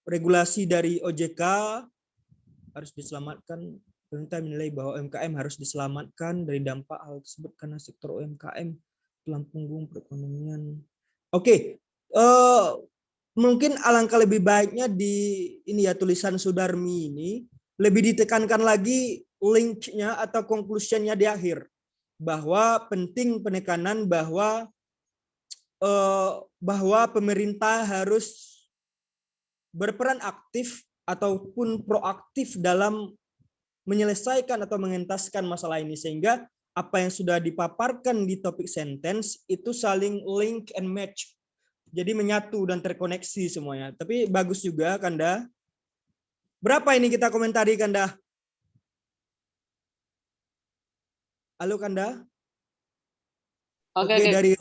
regulasi dari OJK harus diselamatkan. Pemerintah menilai bahwa UMKM harus diselamatkan dari dampak hal tersebut karena sektor UMKM tulang punggung perekonomian. Oke, mungkin alangkah lebih baiknya di ini ya tulisan Sudarmi ini lebih ditekankan lagi link-nya atau conclusion-nya di akhir, bahwa penting penekanan bahwa pemerintah harus berperan aktif ataupun proaktif dalam menyelesaikan atau mengentaskan masalah ini, sehingga apa yang sudah dipaparkan di topik sentence itu saling link and match. Jadi menyatu dan terkoneksi semuanya. Tapi bagus juga, Kanda. Berapa ini kita komentari, Kanda? Halo, Kanda? Oke. Dari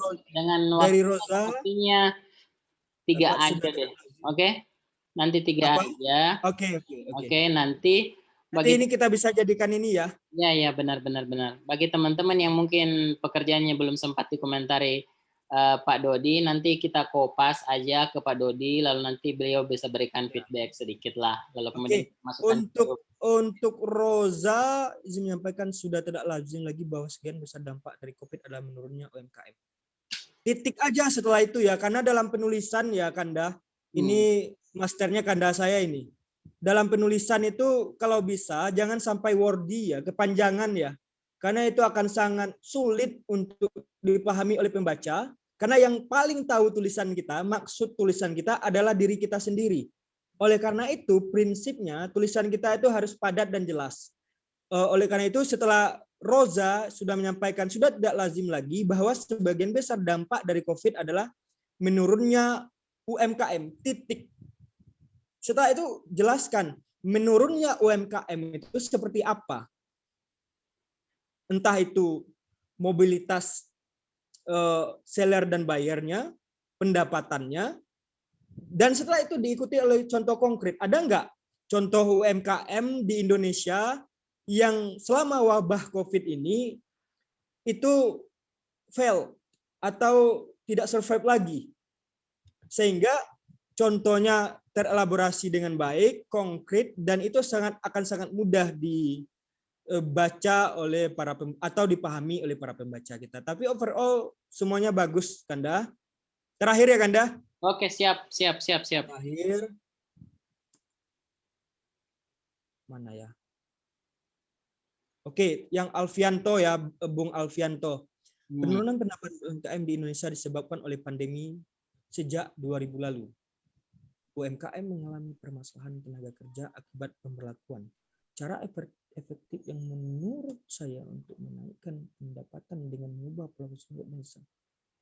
Rosa. Waktunya 3 aja deh. Oke. Nanti 3 aja. Oke, nanti ini kita bisa jadikan ini ya. Ya, benar. Bagi teman-teman yang mungkin pekerjaannya belum sempat dikomentari Pak Dodi, nanti kita kopas aja ke Pak Dodi, lalu nanti beliau bisa berikan feedback sedikit lah. Lalu kemudian untuk Rosa, izin menyampaikan sudah tidak lazim lagi bahwa sekian besar dampak dari COVID adalah menurunnya UMKM. Titik aja setelah itu ya, karena dalam penulisan ya Kanda, ini masternya Kanda saya ini. Dalam penulisan itu kalau bisa jangan sampai wordy ya, kepanjangan ya. Karena itu akan sangat sulit untuk dipahami oleh pembaca. Karena yang paling tahu tulisan kita, maksud tulisan kita adalah diri kita sendiri. Oleh karena itu prinsipnya tulisan kita itu harus padat dan jelas. Oleh karena itu setelah Rosa sudah menyampaikan sudah tidak lazim lagi bahwa sebagian besar dampak dari COVID adalah menurunnya UMKM. Titik. Setelah itu jelaskan menurunnya UMKM itu seperti apa. Entah itu mobilitas seller dan buyernya, pendapatannya, dan setelah itu diikuti oleh contoh konkret. Ada nggak contoh UMKM di Indonesia yang selama wabah COVID ini itu fail atau tidak survive lagi. Sehingga contohnya terelaborasi dengan baik, konkret, dan itu akan sangat mudah dibaca oleh atau dipahami oleh para pembaca kita. Tapi overall semuanya bagus, Kanda. Terakhir ya, Kanda. Oke, siap. Terakhir. Mana ya? Oke, yang Alfianto ya, Bung Alfianto. Penurunan pendapatan UMKM di Indonesia disebabkan oleh pandemi sejak 2000 lalu. UMKM mengalami permasalahan tenaga kerja akibat pemberlakuan. Cara efektif yang menurut saya untuk menaikkan pendapatan dengan mengubah pola tersebut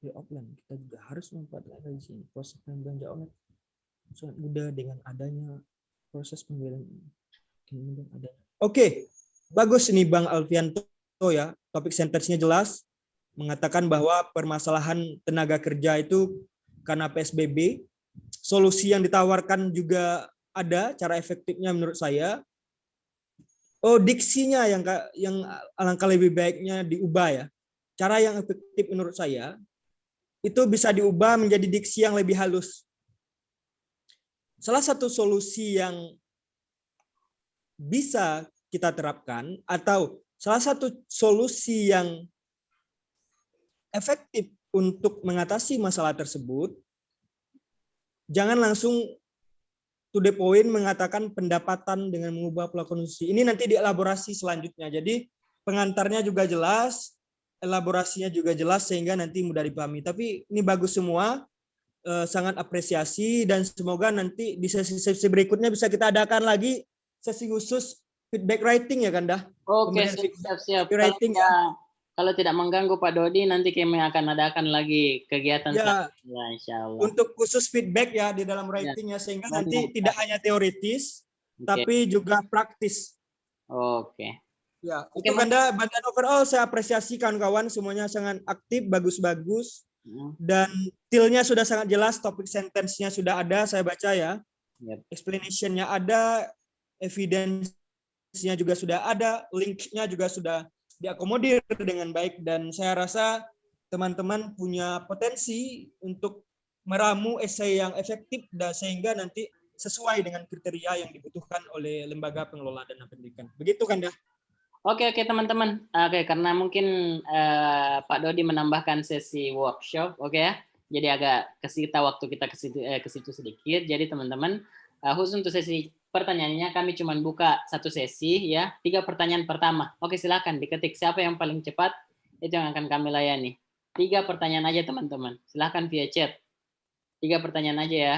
di offline, kita juga harus memanfaatkan di sini proses belanja online sangat mudah dengan adanya proses pembelian ini. Oke, bagus nih Bang Alfianto ya, topik sentersnya jelas. Mengatakan bahwa permasalahan tenaga kerja itu karena PSBB, solusi yang ditawarkan juga ada, cara efektifnya menurut saya. Oh, diksinya yang alangkah lebih baiknya diubah ya. Cara yang efektif menurut saya itu bisa diubah menjadi diksi yang lebih halus. Salah satu solusi yang bisa kita terapkan atau salah satu solusi yang efektif untuk mengatasi masalah tersebut, jangan langsung to the point mengatakan pendapatan dengan mengubah pola konsumsi. Ini nanti dielaborasi selanjutnya. Jadi pengantarnya juga jelas, elaborasinya juga jelas sehingga nanti mudah dipahami. Tapi ini bagus semua, sangat apresiasi dan semoga nanti di sesi berikutnya bisa kita adakan lagi sesi khusus feedback writing ya Kanda. Oke, siap. Writing Kalau tidak mengganggu Pak Dodi, nanti kami akan adakan lagi kegiatan ya, insya Allah. Untuk khusus feedback ya di dalam writingnya sehingga nanti tidak hanya teoritis, tapi juga praktis. Oke. Ya, itu Kanda bagian overall saya apresiasi kawan-kawan semuanya sangat aktif, bagus-bagus. Dan tilnya sudah sangat jelas, topik sentence-nya sudah ada, saya baca ya. Explanation-nya ada, evidence-nya juga sudah ada, link-nya juga sudah diakomodir dengan baik dan saya rasa teman-teman punya potensi untuk meramu esai yang efektif dan sehingga nanti sesuai dengan kriteria yang dibutuhkan oleh lembaga pengelola dana pendidikan. Begitu Kanda? Oke teman-teman. Oke, karena mungkin Pak Dodi menambahkan sesi workshop, oke ya. Jadi agak kesita waktu kita ke situ sedikit. Jadi teman-teman, khusus untuk sesi pertanyaannya kami cuma buka satu sesi ya. 3 pertanyaan pertama. Oke, silakan diketik siapa yang paling cepat itu yang akan kami layani. 3 pertanyaan aja teman-teman. Silakan via chat. 3 pertanyaan aja ya.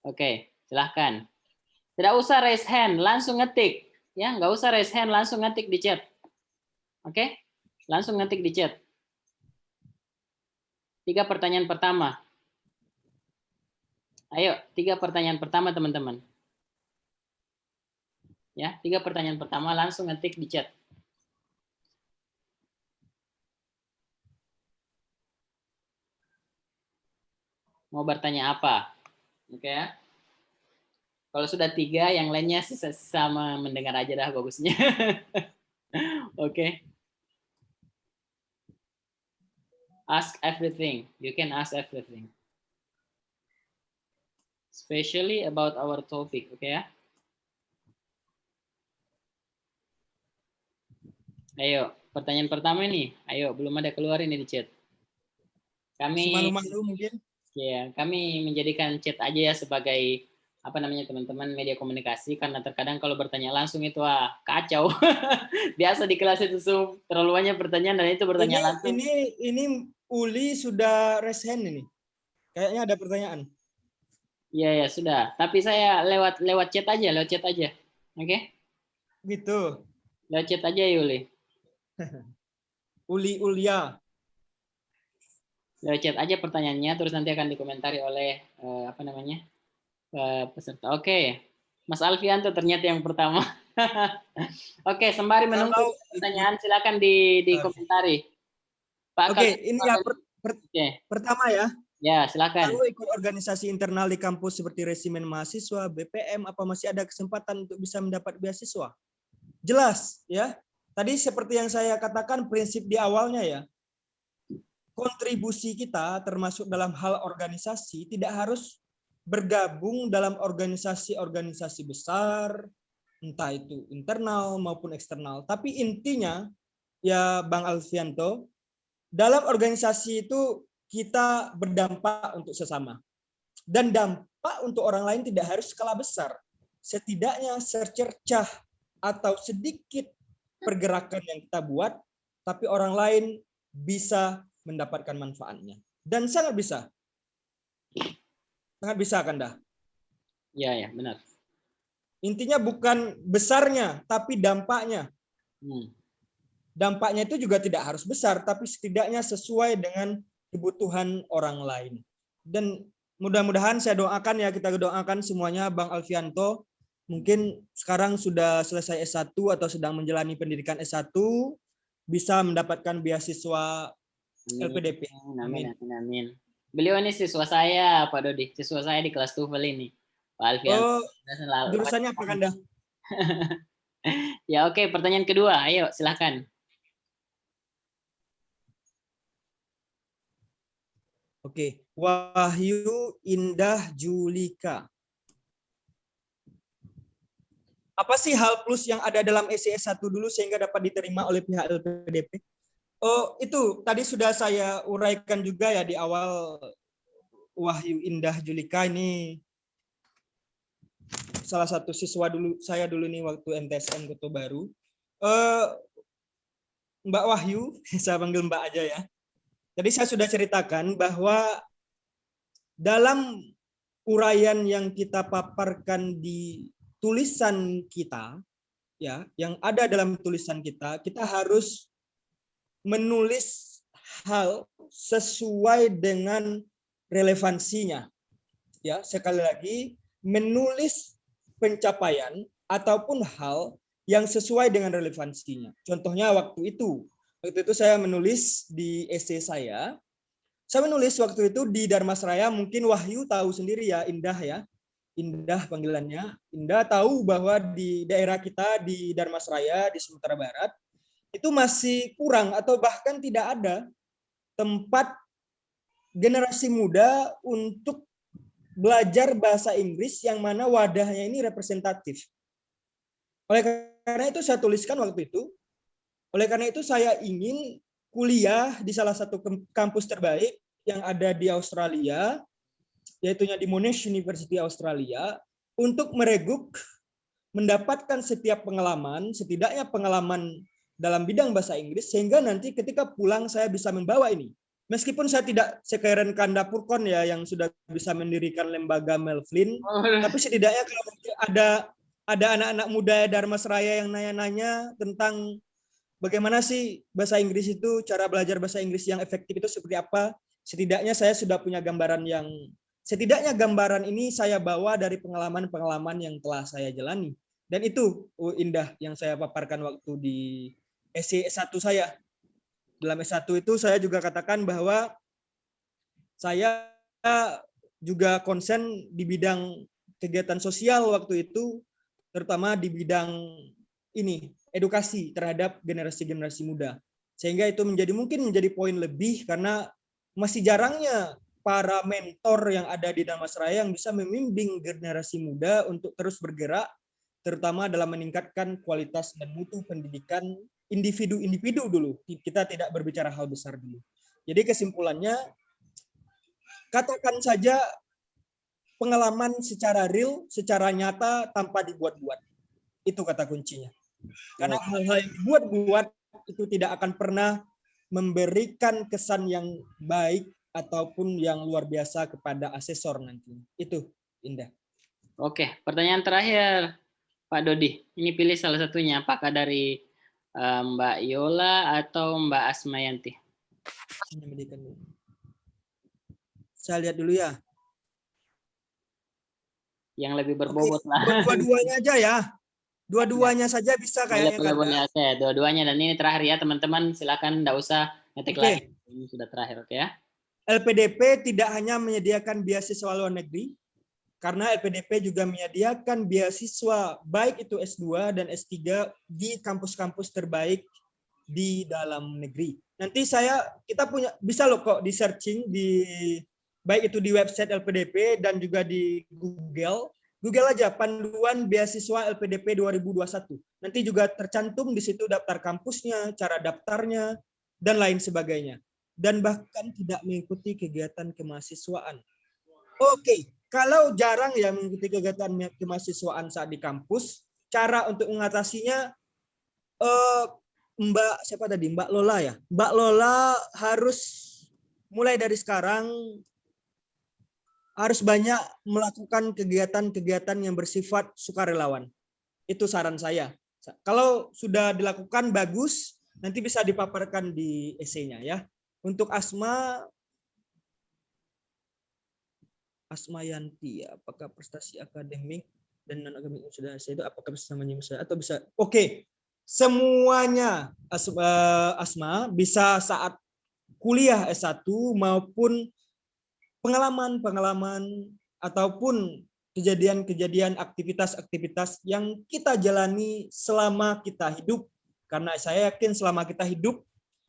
Oke, silakan. Tidak usah raise hand, langsung ngetik. Ya, nggak usah raise hand, langsung ngetik di chat. Oke? Langsung ngetik di chat. 3 pertanyaan pertama. Ayo, 3 pertanyaan pertama teman-teman. Ya, 3 pertanyaan pertama langsung ngetik di chat. Mau bertanya apa? Oke ya. Kalau sudah 3, yang lainnya sama mendengar aja dah bagusnya. Oke. Ask everything. You can ask everything. Especially about our topic, oke ya. Ayo, pertanyaan pertama nih. Ayo, belum ada keluar ini di chat. Kami malu-malu mungkin. Ya, kami menjadikan chat aja ya sebagai apa namanya teman-teman media komunikasi karena terkadang kalau bertanya langsung itu kacau. Biasa di kelas itu terlalu banyak pertanyaan dan itu bertanya langsung. Ini Uli sudah raise hand ini. Kayaknya ada pertanyaan. Iya ya sudah. Tapi saya lewat chat aja, Oke? Gitu. Lewat chat aja Yuli. Ulia. Lewat chat aja pertanyaannya terus nanti akan dikomentari oleh peserta. Oke. Mas Alfianto ternyata yang pertama. Oke, sembari menunggu pertanyaan silakan dikomentari. Pak. Oke, ini ya pertama ya. Ya, silakan. Kalau ikut organisasi internal di kampus seperti resimen mahasiswa, BPM, apa masih ada kesempatan untuk bisa mendapat beasiswa? Jelas ya. Tadi seperti yang saya katakan prinsip di awalnya ya. kontribusi kita termasuk dalam hal organisasi tidak harus bergabung dalam organisasi-organisasi besar, entah itu internal maupun eksternal. Tapi intinya, ya Bang Alfianto, dalam organisasi itu kita berdampak untuk sesama. Dan dampak untuk orang lain tidak harus skala besar. Setidaknya secercah atau sedikit pergerakan yang kita buat, tapi orang lain bisa mendapatkan manfaatnya. Dan sangat bisa. Sangat bisa, Kanda. Ya, ya, benar. Intinya bukan besarnya, tapi dampaknya. Dampaknya itu juga tidak harus besar, tapi setidaknya sesuai dengan kebutuhan orang lain. Dan mudah-mudahan saya doakan ya, kita doakan semuanya Bang Alfianto, mungkin sekarang sudah selesai S1 atau sedang menjalani pendidikan S1, bisa mendapatkan beasiswa LPDP. Amin, amin, amin. Beliau ini siswa saya, Pak Dodi. Siswa saya di kelas TOEFL ini, Pak Alfianto. Oh, jurusannya apa, Kanda? Ya, oke. Pertanyaan kedua, ayo silakan. Oke, Wahyu Indah Julika. Apa sih hal plus yang ada dalam SC1 dulu sehingga dapat diterima oleh pihak LPDP? Oh, itu tadi sudah saya uraikan juga ya di awal. Wahyu Indah Julika ini salah satu siswa saya dulu nih waktu MTSN Kota Baru. Mbak Wahyu, saya panggil Mbak aja ya. Jadi saya sudah ceritakan bahwa dalam uraian yang kita paparkan di tulisan kita, ya, yang ada dalam tulisan kita harus menulis hal sesuai dengan relevansinya. Ya, sekali lagi menulis pencapaian ataupun hal yang sesuai dengan relevansinya. Contohnya waktu itu saya menulis di essay saya menulis waktu itu di Dharmasraya, mungkin Wahyu tahu sendiri ya, Indah ya. Indah panggilannya. Indah tahu bahwa di daerah kita di Dharmasraya di Sumatera Barat itu masih kurang atau bahkan tidak ada tempat generasi muda untuk belajar bahasa Inggris yang mana wadahnya ini representatif. Oleh karena itu saya tuliskan waktu itu, oleh karena itu saya ingin kuliah di salah satu kampus terbaik yang ada di Australia, yaitu di Monash University Australia, untuk mereguk, mendapatkan setiap pengalaman, setidaknya pengalaman dalam bidang bahasa Inggris, sehingga nanti ketika pulang saya bisa membawa ini. Meskipun saya tidak sekeren Kanda Purkon ya, yang sudah bisa mendirikan lembaga Melvin, tapi setidaknya kalau ada anak-anak muda Dharmasraya yang nanya-nanya tentang bagaimana sih bahasa Inggris itu, cara belajar bahasa Inggris yang efektif itu seperti apa, setidaknya saya sudah punya gambaran yang, setidaknya gambaran ini saya bawa dari pengalaman-pengalaman yang telah saya jalani. Dan itu Indah yang saya paparkan waktu di S1 saya. Dalam S1 itu saya juga katakan bahwa saya juga konsen di bidang kegiatan sosial waktu itu, terutama di bidang ini, edukasi terhadap generasi-generasi muda. Sehingga itu mungkin menjadi poin lebih karena masih jarangnya para mentor yang ada di Dharmasraya yang bisa membimbing generasi muda untuk terus bergerak, terutama dalam meningkatkan kualitas dan mutu pendidikan individu-individu dulu. Kita tidak berbicara hal besar dulu. Jadi kesimpulannya, katakan saja pengalaman secara real, secara nyata, tanpa dibuat-buat. Itu kata kuncinya. Karena hal-hal yang dibuat-buat itu tidak akan pernah memberikan kesan yang baik ataupun yang luar biasa kepada asesor nanti. Itu, Indah. Oke, pertanyaan terakhir, Pak Dodi. Ini pilih salah satunya, apakah dari Mbak Yola atau Mbak Asmayanti? Saya lihat dulu ya. Yang lebih berbobot lah. Dua-duanya aja ya. Dua-duanya saja bisa kayaknya. Boleh, dua-duanya. Dan ini terakhir ya teman-teman, silakan enggak usah ngetik lagi. Ini sudah terakhir, oke ya. LPDP tidak hanya menyediakan beasiswa luar negeri, karena LPDP juga menyediakan beasiswa baik itu S2 dan S3 di kampus-kampus terbaik di dalam negeri. Nanti kita bisa loh kok di searching baik itu di website LPDP dan juga di Google. Google aja panduan beasiswa LPDP 2021. Nanti juga tercantum di situ daftar kampusnya, cara daftarnya, dan lain sebagainya. Dan bahkan tidak mengikuti kegiatan kemahasiswaan. Oke, kalau jarang ya mengikuti kegiatan kemahasiswaan saat di kampus, cara untuk mengatasinya Mbak Lola ya. Mbak Lola harus mulai dari sekarang harus banyak melakukan kegiatan-kegiatan yang bersifat sukarelawan. Itu saran saya. Kalau sudah dilakukan bagus, nanti bisa dipaparkan di esainya ya. Untuk Asma Yanti, apakah prestasi akademik dan non akademik sudah saya itu apakah bisa menyelesaikan atau bisa? Oke. Semuanya Asma bisa saat kuliah S1 maupun pengalaman-pengalaman ataupun kejadian-kejadian aktivitas-aktivitas yang kita jalani selama kita hidup. Karena saya yakin selama kita hidup,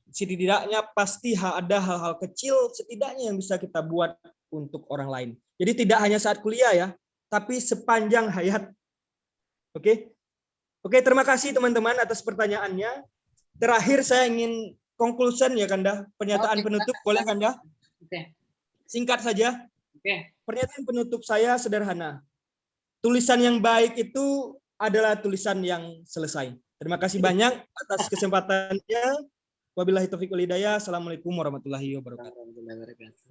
setidaknya pasti ada hal-hal kecil setidaknya yang bisa kita buat untuk orang lain. Jadi tidak hanya saat kuliah ya, tapi sepanjang hayat. Oke? Oke, terima kasih teman-teman atas pertanyaannya. Terakhir saya ingin conclusion ya Kanda, pernyataan penutup boleh Kanda? Oke. Singkat saja. Oke. Pernyataan penutup saya sederhana. Tulisan yang baik itu adalah tulisan yang selesai. Terima kasih banyak atas kesempatannya. Wabillahi taufiq wal hidayah. Assalamualaikum warahmatullahi wabarakatuh.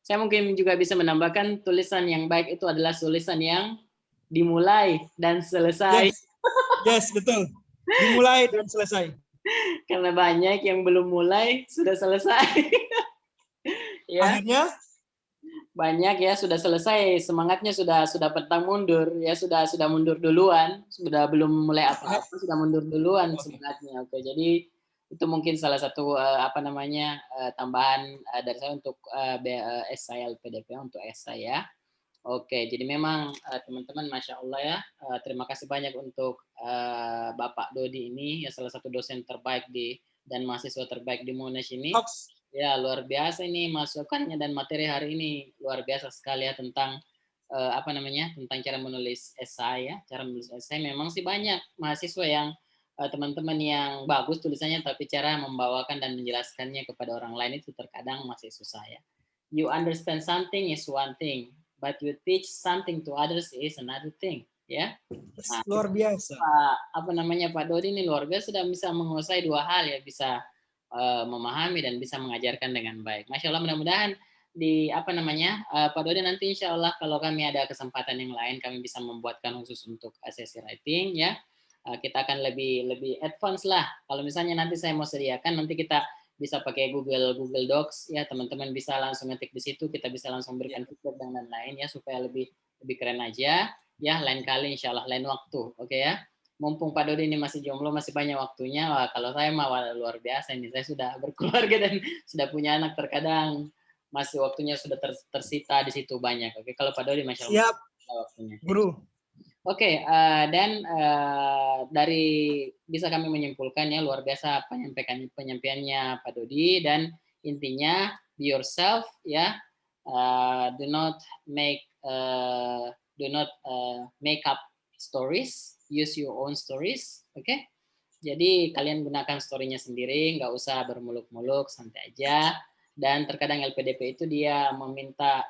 Saya mungkin juga bisa menambahkan tulisan yang baik itu adalah tulisan yang dimulai dan selesai. Yes, betul. Dimulai dan selesai. Karena banyak yang belum mulai sudah selesai. Ya. Akhirnya banyak ya sudah selesai, semangatnya sudah pantang mundur ya, sudah mundur duluan, sudah belum mulai apa-apa sudah mundur duluan semangatnya. Oke, jadi itu mungkin salah satu tambahan dari saya untuk esai LPDP untuk esai ya. Oke, jadi memang teman-teman Masya Allah ya, terima kasih banyak untuk Bapak Dodi ini ya, salah satu dosen terbaik dan mahasiswa terbaik di Monash ini. Ya, luar biasa ini masukannya dan materi hari ini luar biasa sekali ya tentang tentang cara menulis esai ya. Cara menulis esai memang sih banyak mahasiswa yang teman-teman yang bagus tulisannya, tapi cara membawakan dan menjelaskannya kepada orang lain itu terkadang masih susah ya. You understand something is one thing, but you teach something to others is another thing ya. Nah, luar biasa. Pak Dodi ini luar biasa sudah bisa menguasai dua hal ya, bisa memahami dan bisa mengajarkan dengan baik. Masya Allah, mudah-mudahan Pak Dodi nanti insya Allah kalau kami ada kesempatan yang lain kami bisa membuatkan khusus untuk sesi writing ya. Kita akan lebih advance lah. Kalau misalnya nanti saya mau sediakan, nanti kita bisa pakai Google Docs ya, teman-teman bisa langsung ngetik di situ, kita bisa langsung berikan feedback dan lain-lain ya, supaya lebih keren aja ya. Lain kali insya Allah, lain waktu, oke ya. Mumpung Pak Dodi ini masih jomblo, masih banyak waktunya. Wah, kalau saya mah luar biasa ini. Saya sudah berkeluarga dan sudah punya anak, terkadang masih waktunya sudah tersita di situ banyak. Oke, kalau Pak Dodi Masya Allah. Siap, waktunya. Guru. Oke, dan dari bisa kami menyimpulkan ya, luar biasa penyampaiannya Pak Dodi, dan intinya be yourself ya. Do not make up stories, use your own stories, oke? Jadi kalian gunakan story-nya sendiri, nggak usah bermuluk-muluk, santai aja. Dan terkadang LPDP itu dia meminta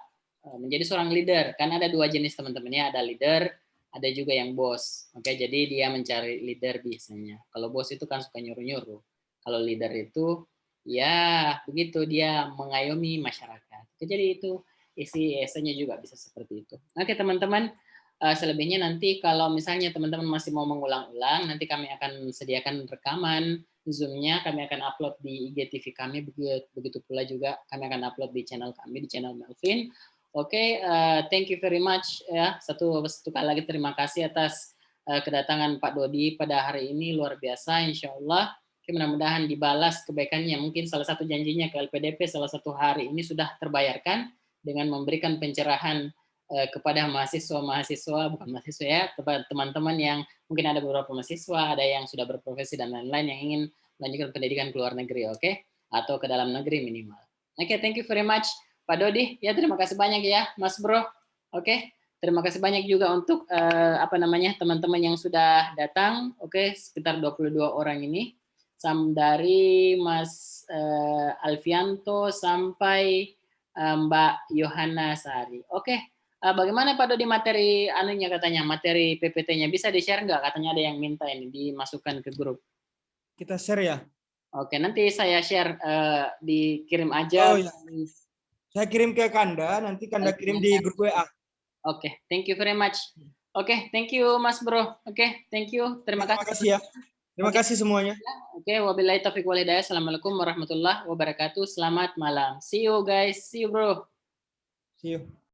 menjadi seorang leader, kan ada dua jenis teman-teman ya, ada leader, ada juga yang bos, oke? Jadi dia mencari leader biasanya. Kalau bos itu kan suka nyuruh-nyuruh, kalau leader itu ya begitu, dia mengayomi masyarakat. Jadi itu isi esainya juga bisa seperti itu. Oke teman-teman. Selebihnya nanti kalau misalnya teman-teman masih mau mengulang-ulang, nanti kami akan sediakan rekaman Zoom-nya, kami akan upload di IGTV kami, begitu pula juga kami akan upload di channel kami, di channel Melvin. Oke, thank you very much ya. Satu kali lagi terima kasih atas kedatangan Pak Dodi pada hari ini, luar biasa, insya Allah. Mudah-mudahan dibalas kebaikannya. Mungkin salah satu janjinya ke LPDP salah satu hari ini sudah terbayarkan dengan memberikan pencerahan kepada mahasiswa, bukan mahasiswa ya, teman-teman yang mungkin ada beberapa mahasiswa, ada yang sudah berprofesi dan lain-lain yang ingin melanjutkan pendidikan ke luar negeri, oke? Atau ke dalam negeri minimal. Oke, thank you very much Pak Dodi. Ya, terima kasih banyak ya Mas Bro. Oke. Terima kasih banyak juga untuk teman-teman yang sudah datang, oke, sekitar 22 orang ini. Dari Mas Alfianto sampai Mbak Yohana Sari. Oke. Bagaimana Pak Dodi materi anunya katanya, materi PPT-nya bisa di-share nggak? Katanya ada yang minta ini dimasukkan ke grup. Kita share ya. Oke, nanti saya share, dikirim aja. Oh ya. Saya kirim ke Kanda, nanti Kanda kirim di grup WA. Oke, thank you very much. Oke, thank you Mas Bro. Oke, thank you. Terima kasih ya. Terima kasih semuanya. Oke, wabillahi taufiq wal hidayah. Assalamualaikum warahmatullahi wabarakatuh. Selamat malam. See you guys. See you bro. See you.